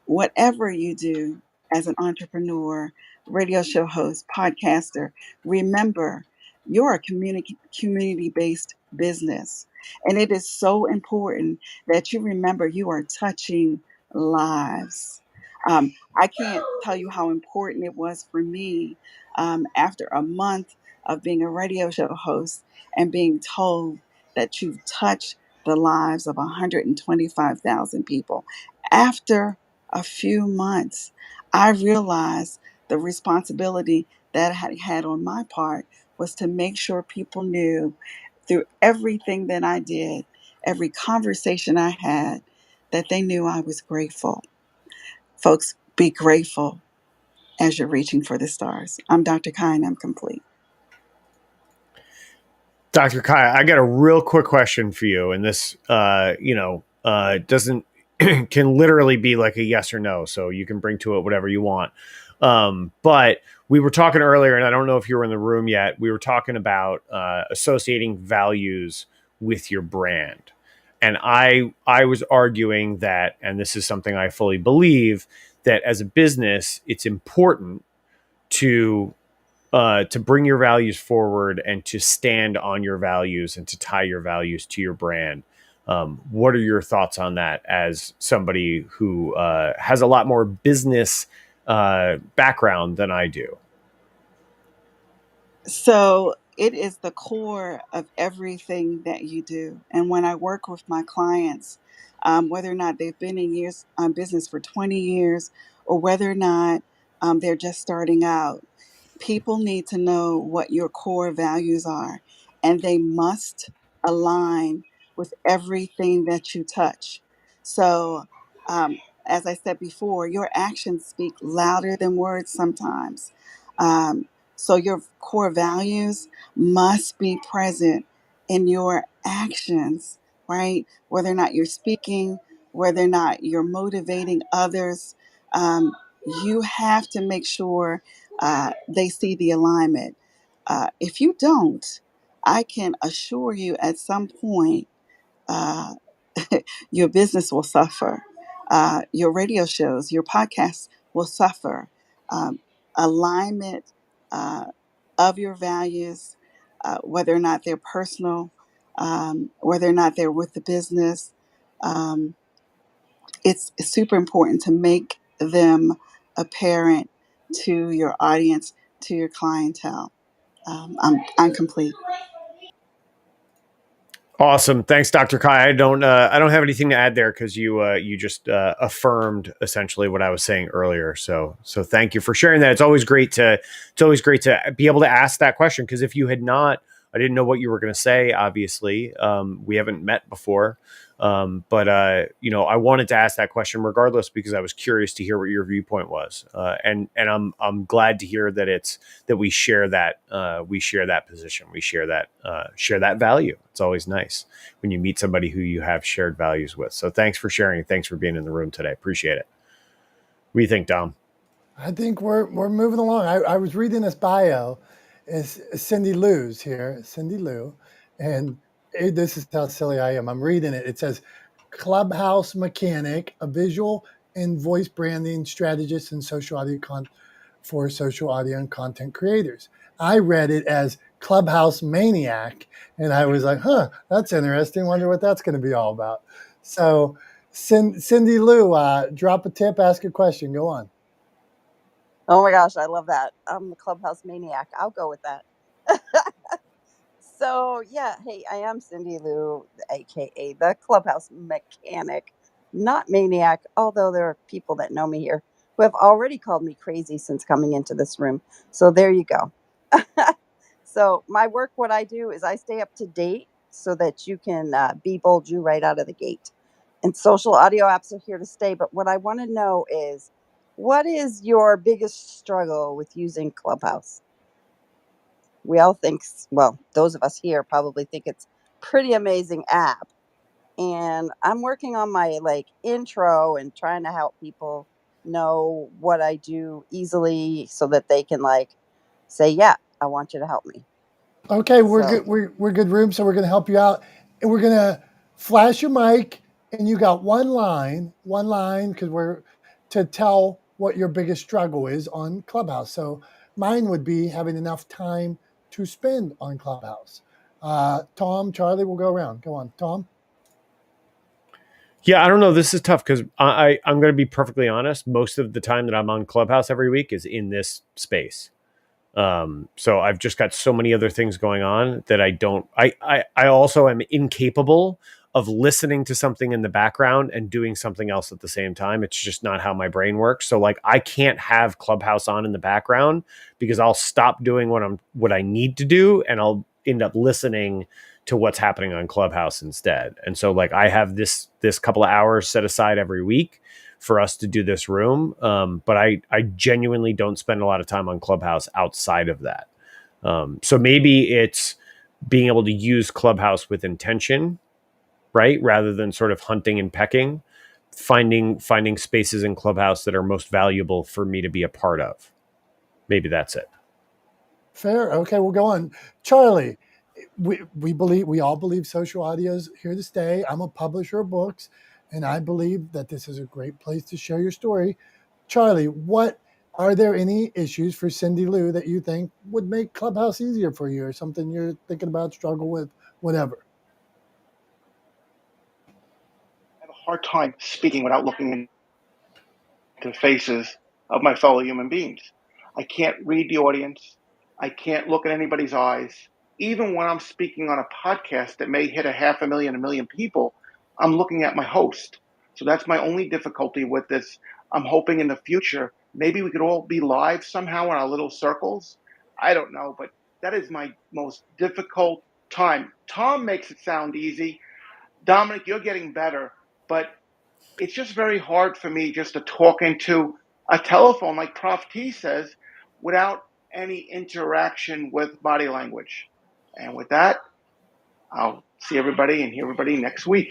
Whatever you do as an entrepreneur, radio show host, podcaster, remember you're a community based business. And it is so important that you remember you are touching lives. I can't tell you how important it was for me after a month of being a radio show host and being told that you've touched the lives of 125,000 people. After a few months, I realized the responsibility that I had on my part was to make sure people knew through everything that I did, every conversation I had, that they knew I was grateful. Folks, be grateful as you're reaching for the stars. I'm Dr. Kai and I'm complete. Dr. Kai, I got a real quick question for you. And this, doesn't, can literally be like a yes or no. So you can bring to it whatever you want. But we were talking earlier, and I don't know if you were in the room yet. We were talking about associating values with your brand. And I was arguing that, and this is something I fully believe, that as a business, it's important to bring your values forward and to stand on your values and to tie your values to your brand. What are your thoughts on that as somebody who has a lot more business background than I do? So it is the core of everything that you do. And when I work with my clients, whether or not they've been in years business for 20 years or whether or not they're just starting out, people need to know what your core values are, and they must align with everything that you touch. So, um, as I said before, your actions speak louder than words sometimes. Um, so, your core values must be present in your actions, right? Whether or not you're speaking, whether or not you're motivating others, you have to make sure they see the alignment. If you don't, I can assure you at some point uh, your business will suffer. Your radio shows, your podcasts will suffer. Um, Alignment uh, of your values, whether or not they're personal, whether or not they're with the business. Um, it's super important to make them apparent to your audience, to your clientele. I'm complete. Awesome. Thanks, Dr. Kai. I don't have anything to add there because you just affirmed essentially what I was saying earlier. So thank you for sharing that. It's always great to be able to ask that question, because if you had not, I didn't know what you were going to say. Obviously, we haven't met before, but I wanted to ask that question regardless because I was curious to hear what your viewpoint was, and I'm glad to hear that we share that position, we share that value. It's always nice when you meet somebody who you have shared values with. So thanks for sharing. Thanks for being in the room today. Appreciate it. What do you think, Dom? I think we're moving along. I was reading this bio. It's Cindy Lou's here, Cindy Lou, and This is how silly I am. I'm reading it. It says Clubhouse mechanic, a visual and voice branding strategist and social audio for social audio and content creators. I read it as Clubhouse maniac, and I was like, huh, that's interesting. Wonder what that's going to be all about. So, Cindy Lou, drop a tip, ask a question. Go on. Oh my gosh, I love that. I'm the Clubhouse maniac. I'll go with that. So yeah, hey, I am Cindy Lou, aka the Clubhouse Mechanic, not Maniac. Although there are people that know me here who have already called me crazy since coming into this room. So there you go. So my work, what I do is I stay up to date so that you can be bold you right out of the gate. And social audio apps are here to stay. But what I want to know is, what is your biggest struggle with using Clubhouse? We all think, well, those of us here probably think it's pretty amazing app. And I'm working on my like intro and trying to help people know what I do easily so that they can like say, yeah, I want you to help me. Okay, we're So good. We're good room, so we're going to help you out, and we're going to flash your mic, and you got one line, because we're to tell what your biggest struggle is on Clubhouse. So mine would be having enough time to spend on Clubhouse. Tom, Charlie, we'll go around. Go on, Tom. Yeah, I don't know. This is tough because I'm going to be perfectly honest. Most of the time that I'm on Clubhouse every week is in this space. So I've just got so many other things going on that I also am incapable of listening to something in the background and doing something else at the same time. It's just not how my brain works. So like I can't have Clubhouse on in the background because I'll stop doing what I need to do and I'll end up listening to what's happening on Clubhouse instead. And so like I have this couple of hours set aside every week for us to do this room. But I genuinely don't spend a lot of time on Clubhouse outside of that. So maybe it's being able to use Clubhouse with intention, right? Rather than sort of hunting and pecking, finding spaces in Clubhouse that are most valuable for me to be a part of. Maybe that's it. Fair. Okay, we'll go on. Charlie, we all believe social audio is here to stay. I'm a publisher of books, and I believe that this is a great place to share your story. Charlie, what are there any issues for Cindy Lou that you think would make Clubhouse easier for you, or something you're thinking about, struggle with, whatever? I have a hard time speaking without looking into the faces of my fellow human beings. I can't read the audience. I can't look at anybody's eyes. Even when I'm speaking on a podcast that may hit a 500,000, 1,000,000 people, I'm looking at my host. So that's my only difficulty with this. I'm hoping in the future, maybe we could all be live somehow in our little circles. I don't know, but that is my most difficult time. Tom makes it sound easy. Dominick, you're getting better, but it's just very hard for me just to talk into a telephone, like Prof T says, without any interaction with body language. And with that, I'll see everybody and hear everybody next week.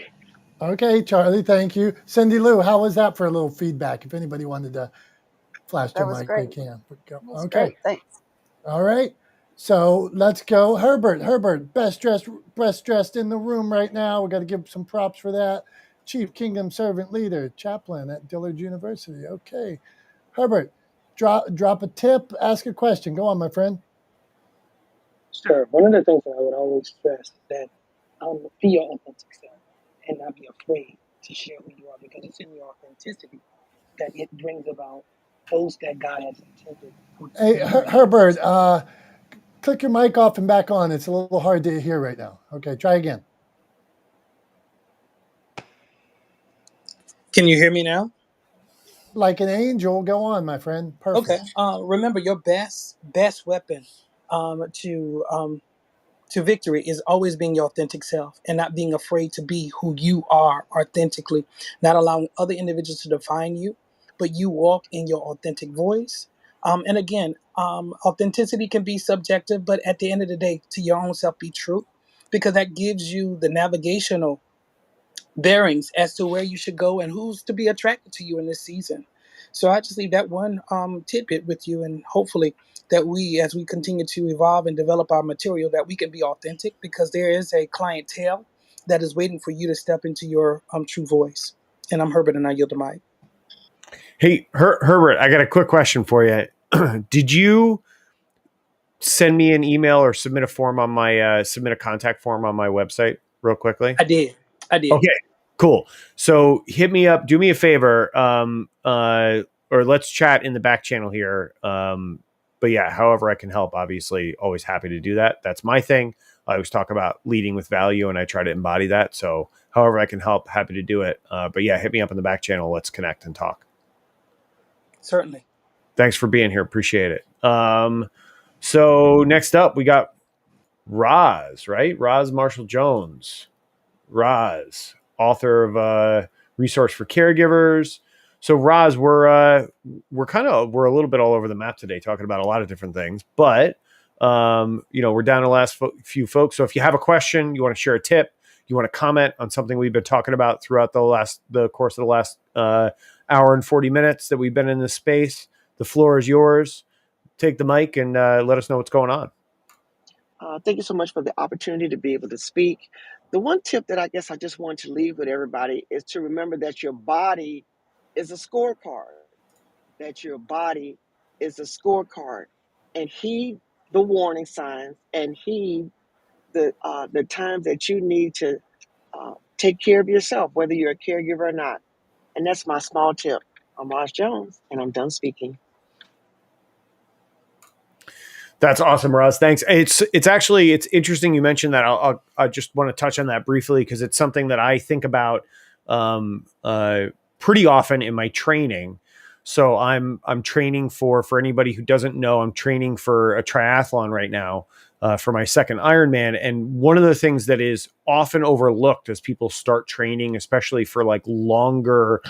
Okay, Charlie, thank you. Cindy Lou, how was that for a little feedback? If anybody wanted to flash their that was mic, they great. can. That was Okay, great. Thanks. all right. So let's go. Herbert, best dressed in the room right now. We got to give some props for that. Chief Kingdom Servant Leader, Chaplain at Dillard University. Okay. Herbert, drop a tip, ask a question. Go on, my friend. Sure. One of the things that I would always stress is that be your authentic self and not be afraid to share who you are because it's in your authenticity that it brings about those that God has intended for to Hey, be your Herbert, representative. click your mic off and back on. It's a little hard to hear right now. Okay, try again. Can you hear me now? Like an angel. Go on, my friend. Okay. Perfect. Remember, your best weapon to to victory is always being your authentic self and not being afraid to be who you are authentically, not allowing other individuals to define you, but you walk in your authentic voice. And again, authenticity can be subjective, but at the end of the day, to your own self, be true because that gives you the navigational bearings as to where you should go and who's to be attracted to you in this season. So I just leave that one tidbit with you, and hopefully that we, as we continue to evolve and develop our material, that we can be authentic, because there is a clientele that is waiting for you to step into your true voice. And I'm Herbert, and I yield the mic. Hey, Herbert, I got a quick question for you. Did you send me an email or submit a form on my submit a contact form on my website real quickly? I did. Okay, cool. So hit me up. Do me a favor, or let's chat in the back channel here. But yeah, however I can help, obviously, always happy to do that. That's my thing. I always talk about leading with value, and I try to embody that. So however I can help, happy to do it. But yeah, hit me up in the back channel. Let's connect and talk. Certainly. Thanks for being here. Appreciate it. So next up, we got Roz, right? Roz Marshall Jones. Roz, author of Resource for Caregivers. So Roz, we're a little bit all over the map today, talking about a lot of different things. But we're down to the last few folks. So if you have a question, you want to share a tip, you want to comment on something we've been talking about throughout the course of the last hour and 40 minutes that we've been in this space, the floor is yours. Take the mic and let us know what's going on. Thank you so much for the opportunity to be able to speak. The one tip that I guess I just want to leave with everybody is to remember that your body is a scorecard, that your body is a scorecard, and heed the warning signs and heed the times that you need to take care of yourself, whether you're a caregiver or not. And that's my small tip. I'm Ross Jones, and I'm done speaking. That's awesome, Roz. Thanks. It's interesting you mentioned that. I just want to touch on that briefly because it's something that I think about pretty often in my training. So I'm training for anybody who doesn't know, I'm training for a triathlon right now for my second Ironman. And one of the things that is often overlooked as people start training, especially for like longer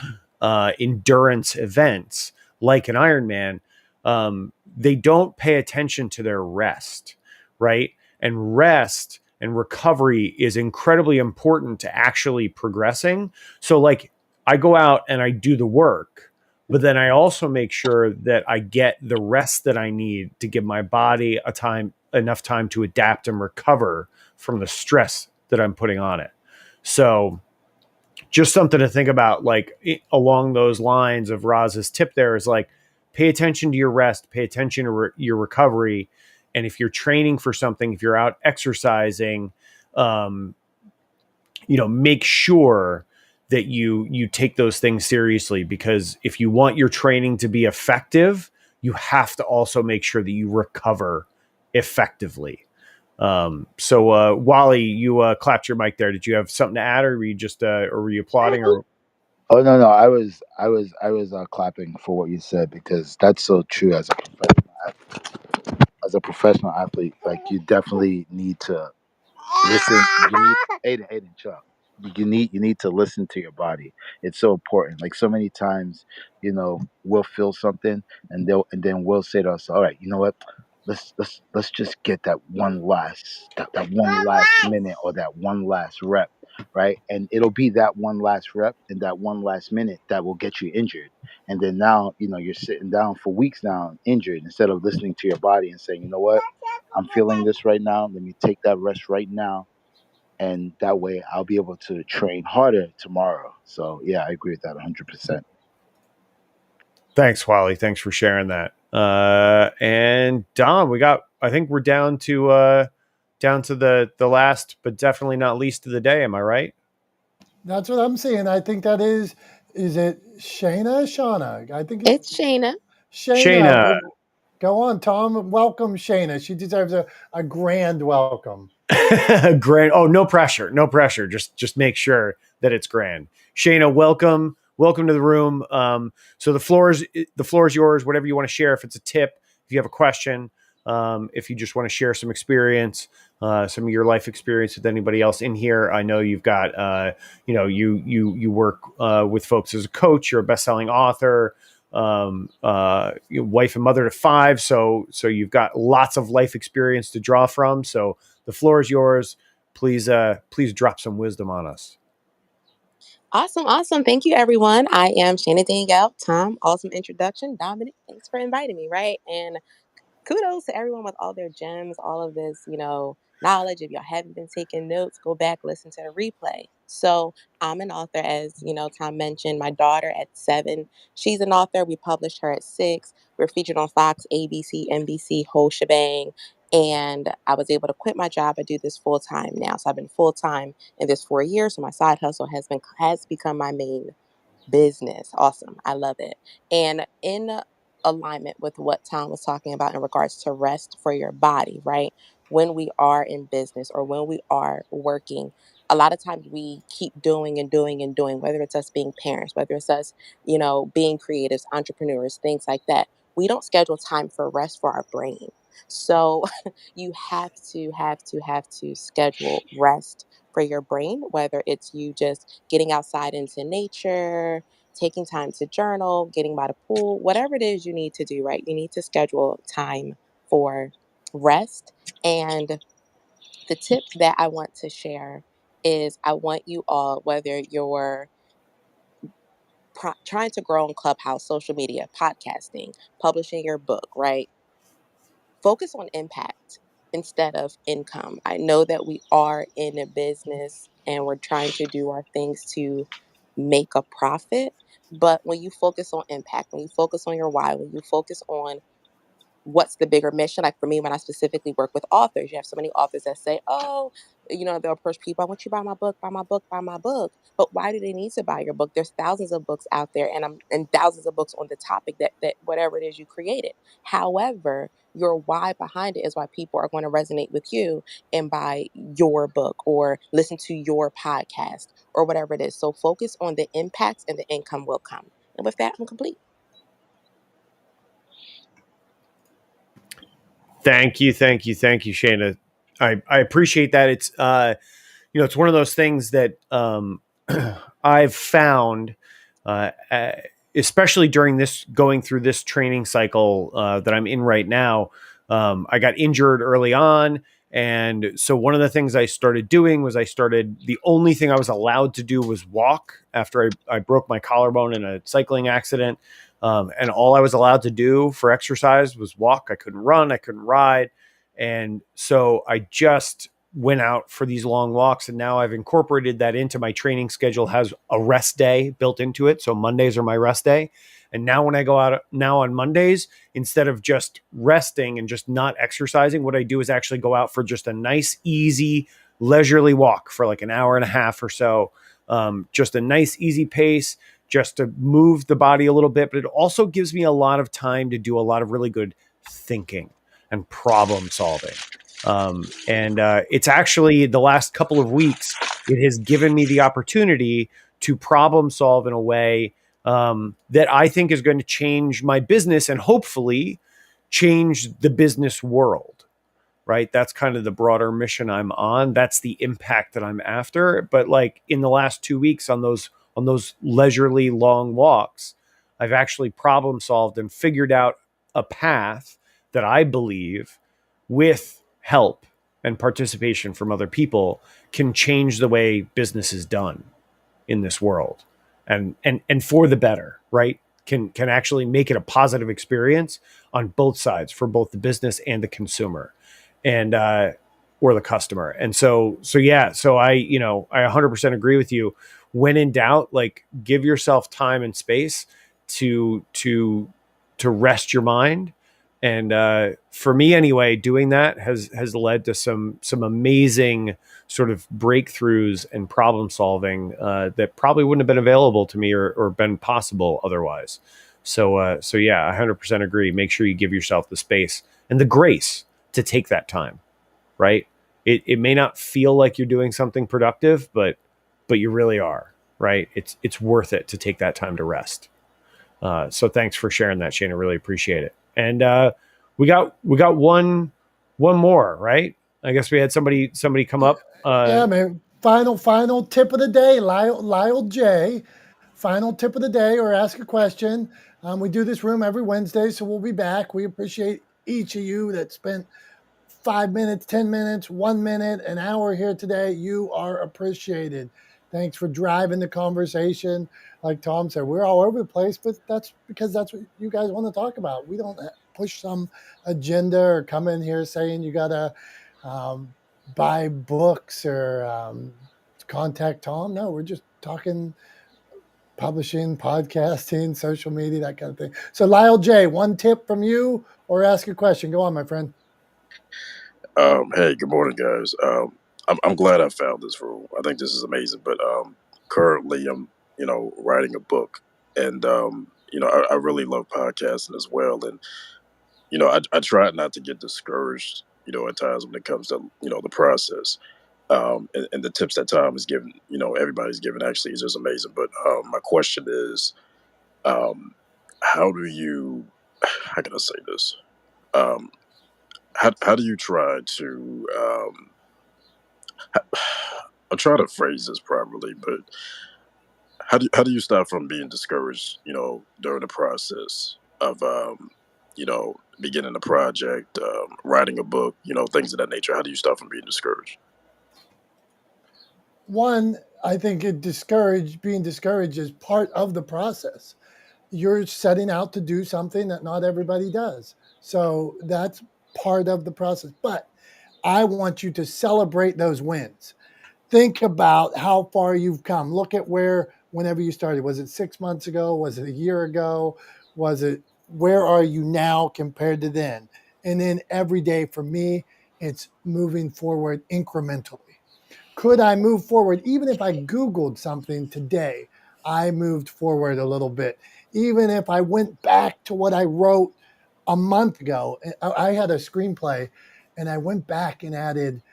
endurance events like an Ironman, they don't pay attention to their rest, right? And rest and recovery is incredibly important to actually progressing. So like I go out and I do the work, but then I also make sure that I get the rest that I need to give my body enough time to adapt and recover from the stress that I'm putting on it. So just something to think about, like along those lines of Roz's tip there is like, pay attention to your rest, pay attention to your recovery. And if you're training for something, if you're out exercising, make sure that you take those things seriously, because if you want your training to be effective, you have to also make sure that you recover effectively. So Wally, you clapped your mic there. Did you have something to add, or were you just or were you applauding? Or Oh no, I was clapping for what you said, because that's so true. As a professional athlete, like, you definitely need to listen. Aiden, Chuck. You need to listen to your body. It's so important. Like, so many times, we'll feel something, and then we'll say to us, "All right, you know what? Let's just get that one last minute, or that one last rep, right?" And it'll be that one last rep and that one last minute that will get you injured. And then now, you're sitting down for weeks now injured, instead of listening to your body and saying, "You know what? I'm feeling this right now. Let me take that rest right now, and that way I'll be able to train harder tomorrow." So yeah, I agree with that 100%. thanks, Wally. Thanks for sharing that. And Dom, I think we're down to the last, but definitely not least of the day. Am I right? That's what I'm seeing. I think that is it Shauna? I think It's Shayna. Shayna. Shayna. Go on, Tom. Welcome, Shayna. She deserves a grand welcome. Grand. Oh, no pressure. No pressure. Just make sure that it's grand. Shayna, welcome. Welcome to the room. So the floor is yours. Whatever you want to share. If it's a tip, if you have a question, if you just want to share some experience, some of your life experience with anybody else in here. I know you've got, you work with folks as a coach. You're a best-selling author. Your wife and mother to 5. So you've got lots of life experience to draw from. So the floor is yours. Please drop some wisdom on us. Awesome. Thank you, everyone. I am Shayna Danielle. Tom, awesome introduction. Dominick, thanks for inviting me, right? And kudos to everyone with all their gems, all of this, knowledge. If y'all haven't been taking notes, go back, listen to the replay. So I'm an author, as Tom mentioned. My daughter at 7, she's an author. We published her at 6. We're featured on Fox, ABC, NBC, whole shebang. And I was able to quit my job. I do this full time now. So I've been full time in this for a year. So my side hustle has become my main business. Awesome. I love it. And in alignment with what Tom was talking about in regards to rest for your body, right? When we are in business or when we are working, a lot of times we keep doing and doing and doing, whether it's us being parents, whether it's us, being creatives, entrepreneurs, things like that. We don't schedule time for rest for our brain. So you have to schedule rest for your brain, whether it's you just getting outside into nature, taking time to journal, getting by the pool, whatever it is you need to do, right? You need to schedule time for rest. And the tip that I want to share is I want you all, whether you're trying to grow on Clubhouse, social media, podcasting, publishing your book, right? Focus on impact instead of income. I know that we are in a business and we're trying to do our things to make a profit. But when you focus on impact, when you focus on your why, when you focus on what's the bigger mission? Like for me, when I specifically work with authors, you have so many authors that say, oh, they'll approach people, I want you to buy my book, buy my book, buy my book. But why do they need to buy your book? There's thousands of books out there and thousands of books on the topic that whatever it is you created. However, your why behind it is why people are going to resonate with you and buy your book or listen to your podcast or whatever it is. So focus on the impacts and the income will come. And with that, I'm complete. Thank you, Shayna. I appreciate that. It's it's one of those things that I've found, uh, uh, especially during this going through this training cycle that I'm in right now. I got injured early on, and so one of the things I started doing was the only thing I was allowed to do was walk after I broke my collarbone in a cycling accident. And all I was allowed to do for exercise was walk. I couldn't run, I couldn't ride. And so I just went out for these long walks, and now I've incorporated that into my training schedule. Has a rest day built into it, so Mondays are my rest day. And now when I go out now on Mondays, instead of just resting and just not exercising, what I do is actually go out for just a nice easy leisurely walk for like an hour and a half or so. Just a nice easy pace, just to move the body a little bit, but it also gives me a lot of time to do a lot of really good thinking and problem solving. And it's actually the last couple of weeks, it has given me the opportunity to problem solve in a way that I think is going to change my business and hopefully change the business world. Right. That's kind of the broader mission I'm on. That's the impact that I'm after. But like in the last 2 weeks on those leisurely long walks, I've actually problem solved and figured out a path that I believe, with help and participation from other people, can change the way business is done in this world, and for the better, right? Can actually make it a positive experience on both sides, for both the business and the consumer, and or the customer. And so I 100% agree with you. When in doubt, like, give yourself time and space to rest your mind. And for me anyway, doing that has led to some amazing sort of breakthroughs and problem solving that probably wouldn't have been available to me or been possible otherwise. So yeah, I 100% agree. Make sure you give yourself the space and the grace to take that time, right? It may not feel like you're doing something productive, but you really are, right? It's worth it to take that time to rest. So thanks for sharing that, Shane. I really appreciate it. And we got one more, right? I guess we had somebody come up. Yeah, man. Final tip of the day, Lyle J. Final tip of the day, or ask a question. We do this room every Wednesday, so we'll be back. We appreciate each of you that spent 5 minutes, 10 minutes, 1 minute, an hour here today. You are appreciated. Thanks for driving the conversation. Like Tom said, we're all over the place, but that's because that's what you guys want to talk about. We don't push some agenda or come in here saying you got to buy books or contact Tom. No, we're just talking publishing, podcasting, social media, that kind of thing. So Lyle J, one tip from you or ask a question. Go on, my friend. Hey, good morning, guys. I'm glad I found this room. I think this is amazing. But currently, I'm writing a book, and I really love podcasting as well. And I try not to get discouraged. At times when it comes to the process, and the tips that Tom is giving, everybody's giving actually is just amazing. But my question is, how do you? How can I say this? Um, how do you try to? I'll try to phrase this properly, but how do you stop from being discouraged? During the process of beginning a project, writing a book, things of that nature. How do you stop from being discouraged? One, I think being discouraged is part of the process. You're setting out to do something that not everybody does. So that's part of the process. But I want you to celebrate those wins. Think about how far you've come. Look at whenever you started. Was it 6 months ago? Was it a year ago? Where are you now compared to then? And then every day for me, it's moving forward incrementally. Could I move forward? Even if I Googled something today, I moved forward a little bit. Even if I went back to what I wrote a month ago, I had a screenplay and I went back and added,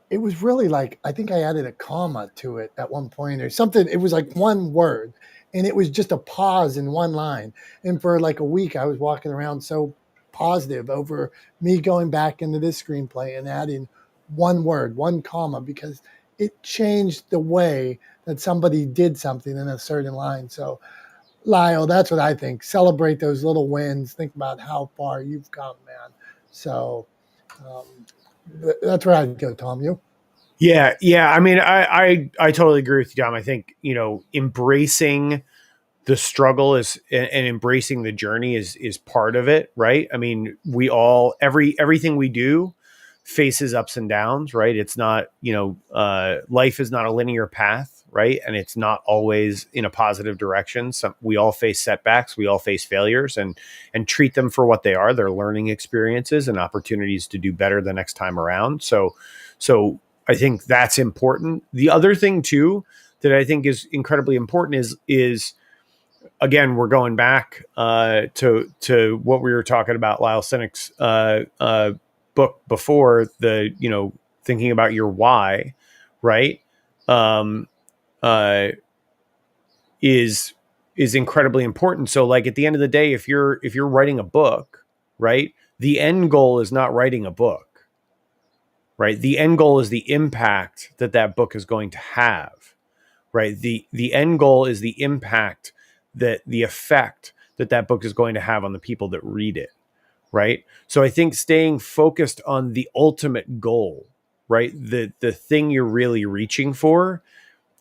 it was really like, I think I added a comma to it at one point or something. It was like one word and it was just a pause in one line. And for like a week, I was walking around so positive over me going back into this screenplay and adding one word, one comma, because it changed the way that somebody did something in a certain line. So, Lyle, that's what I think. Celebrate those little wins. Think about how far you've come, man. So, that's where I'd go, Tom. You? Yeah. I mean, I totally agree with you, Dom. I think embracing the struggle and embracing the journey is part of it, right? I mean, everything we do faces ups and downs, right? It's not life is not a linear path, right? And it's not always in a positive direction. We all face setbacks, we all face failures, and treat them for what they are. They're learning experiences and opportunities to do better the next time around. So I think that's important. The other thing too that I think is incredibly important is again, we're going back to what we were talking about, Lyle Sinek's book before, the thinking about your why, right? Is incredibly important. So like at the end of the day, if you're writing a book, right, the end goal is not writing a book, right? The end goal is the impact that book is going to have, right? The end goal is the impact, that the effect that book is going to have on the people that read it, right? So I think staying focused on the ultimate goal, right? The thing you're really reaching for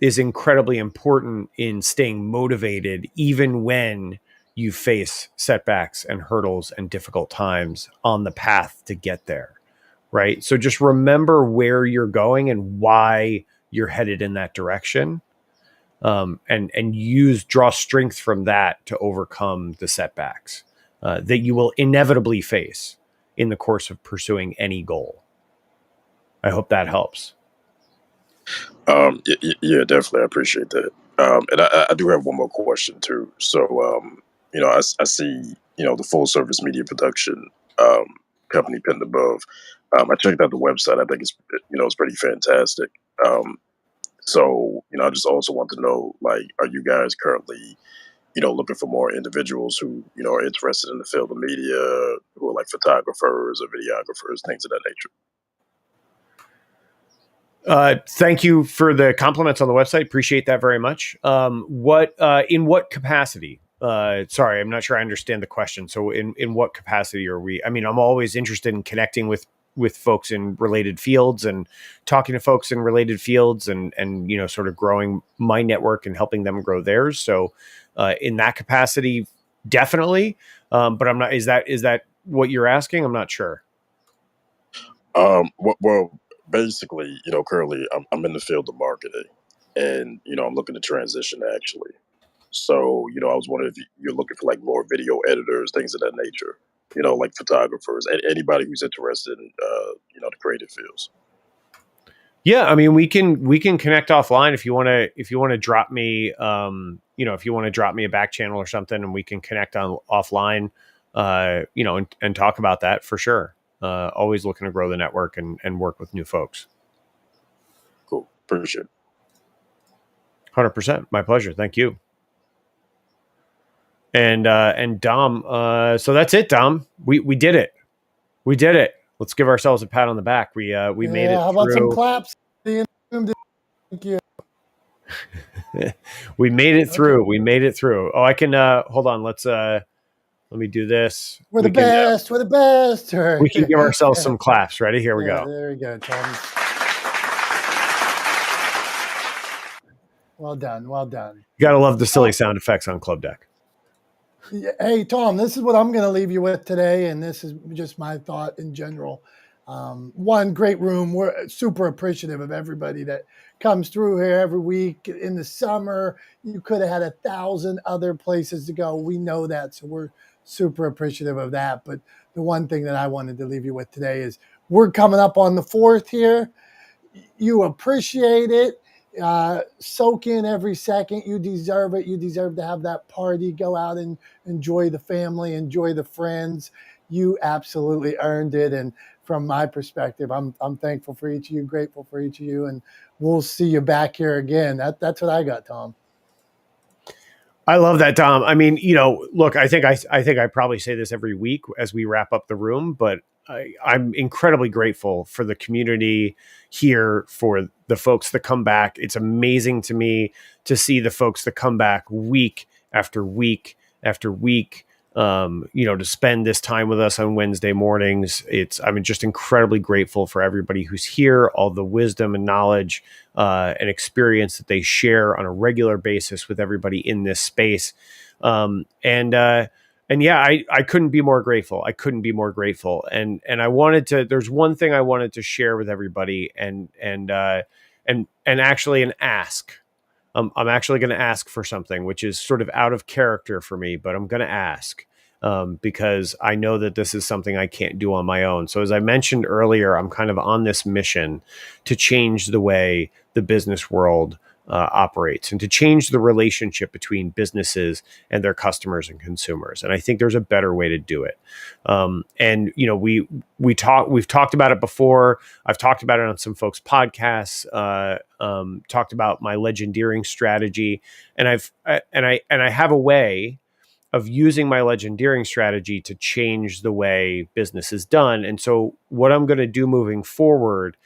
is incredibly important in staying motivated, even when you face setbacks and hurdles and difficult times on the path to get there, right? So just remember where you're going and why you're headed in that direction. And draw strength from that to overcome the setbacks that you will inevitably face in the course of pursuing any goal. I hope that helps. Yeah, definitely. I appreciate that. And I do have one more question too. So, I see, the full service media production company pinned above. I checked out the website. I think it's pretty fantastic. So, I just also want to know, like, are you guys currently, looking for more individuals who, are interested in the field of media, who are like photographers or videographers, things of that nature? Thank you for the compliments on the website. Appreciate that very much. In what capacity? Sorry, I'm not sure I understand the question. So in what capacity are we? I mean, I'm always interested in connecting with with folks in related fields and talking to folks in related fields and sort of growing my network and helping them grow theirs. So in that capacity, definitely. But I'm not, is that what you're asking? I'm not sure. Well, basically, currently I'm in the field of marketing, and I'm looking to transition actually. So, I was wondering if you're looking for like more video editors, things of that nature. Like photographers, anybody who's interested in the creative fields. Yeah, I mean, we can connect offline if you want to drop me if you want to drop me a back channel or something, and we can connect on offline and talk about that for sure. Always looking to grow the network and work with new folks. Cool. Appreciate it. 100%. My pleasure. Thank you. And Dom, so that's it, Dom. We did it. We did it. Let's give ourselves a pat on the back. We made it. How about some claps? Thank you. We made it through. Okay. We made it through. Oh, I can hold on. Let me do this. We're the best. We're the best. We can give ourselves some claps. Ready? Here we go. There we go, Tom. Well done. Well done. You gotta love the silly sound effects on Club Deck. Hey, Tom, this is what I'm going to leave you with today, and this is just my thought in general. One, great room. We're super appreciative of everybody that comes through here every week. In the summer, you could have had 1,000 other places to go. We know that, so we're super appreciative of that. But the one thing that I wanted to leave you with today is we're coming up on the 4th here. You appreciate it. Soak in every second. You deserve it. You deserve to have that party. Go out and enjoy the family, enjoy the friends. You absolutely earned it. And from my perspective, I'm thankful for each of you, grateful for each of you, and we'll see you back here again. That's what I got, Tom. I love that, Tom. I mean, look, I think I probably say this every week as we wrap up the room, but I'm incredibly grateful for the community here, for the folks that come back. It's amazing to me to see the folks that come back week after week after week, to spend this time with us on Wednesday mornings. I'm just incredibly grateful for everybody who's here, all the wisdom and knowledge and experience that they share on a regular basis with everybody in this space. And yeah, I couldn't be more grateful. I couldn't be more grateful. And I wanted to, there's one thing I wanted to share with everybody and actually an ask. I'm actually going to ask for something, which is sort of out of character for me, but I'm going to ask because I know that this is something I can't do on my own. So as I mentioned earlier, I'm kind of on this mission to change the way the business world operates and to change the relationship between businesses and their customers and consumers. And I think there's a better way to do it. We've talked about it before. I've talked about it on some folks' podcasts, talked about my legendeering strategy. And I have a way of using my legendeering strategy to change the way business is done. And so what I'm going to do moving forward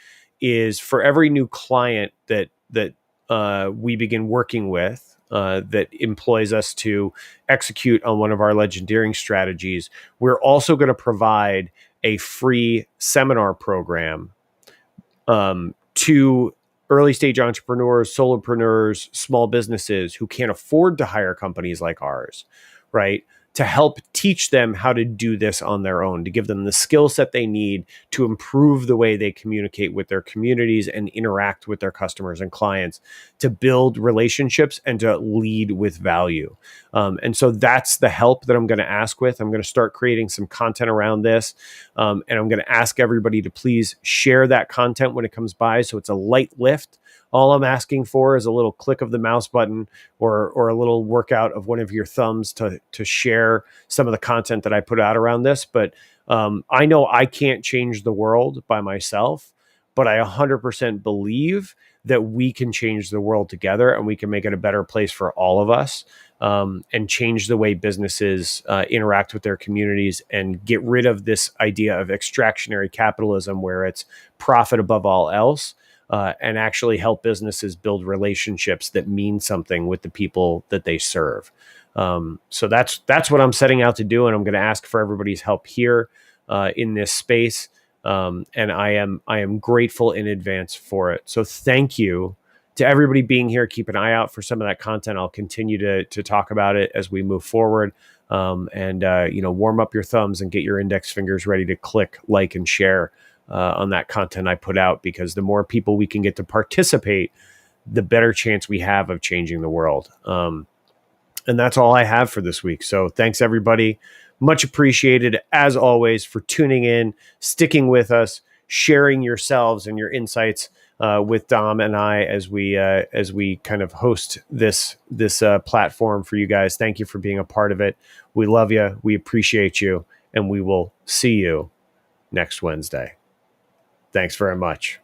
is for every new client that we begin working with that employs us to execute on one of our legendeering strategies, we're also going to provide a free seminar program to early stage entrepreneurs, solopreneurs, small businesses who can't afford to hire companies like ours, right? To help teach them how to do this on their own, to give them the skill set they need to improve the way they communicate with their communities and interact with their customers and clients, to build relationships and to lead with value. And so that's the help that I'm going to ask with. I'm going to start creating some content around this. And I'm going to ask everybody to please share that content when it comes by. So it's a light lift. All I'm asking for is a little click of the mouse button or a little workout of one of your thumbs to share some of the content that I put out around this. But I know I can't change the world by myself, but I 100% believe that we can change the world together and we can make it a better place for all of us and change the way businesses interact with their communities and get rid of this idea of extractionary capitalism where it's profit above all else. And actually help businesses build relationships that mean something with the people that they serve. So that's what I'm setting out to do, and I'm going to ask for everybody's help here in this space. And I am grateful in advance for it. So thank you to everybody being here. Keep an eye out for some of that content. I'll continue to talk about it as we move forward. And warm up your thumbs and get your index fingers ready to click like and share on that content I put out, because the more people we can get to participate, the better chance we have of changing the world. And that's all I have for this week. So thanks, everybody. Much appreciated, as always, for tuning in, sticking with us, sharing yourselves and your insights with Dom and I as we kind of host this platform for you guys. Thank you for being a part of it. We love you. We appreciate you. And we will see you next Wednesday. Thanks very much.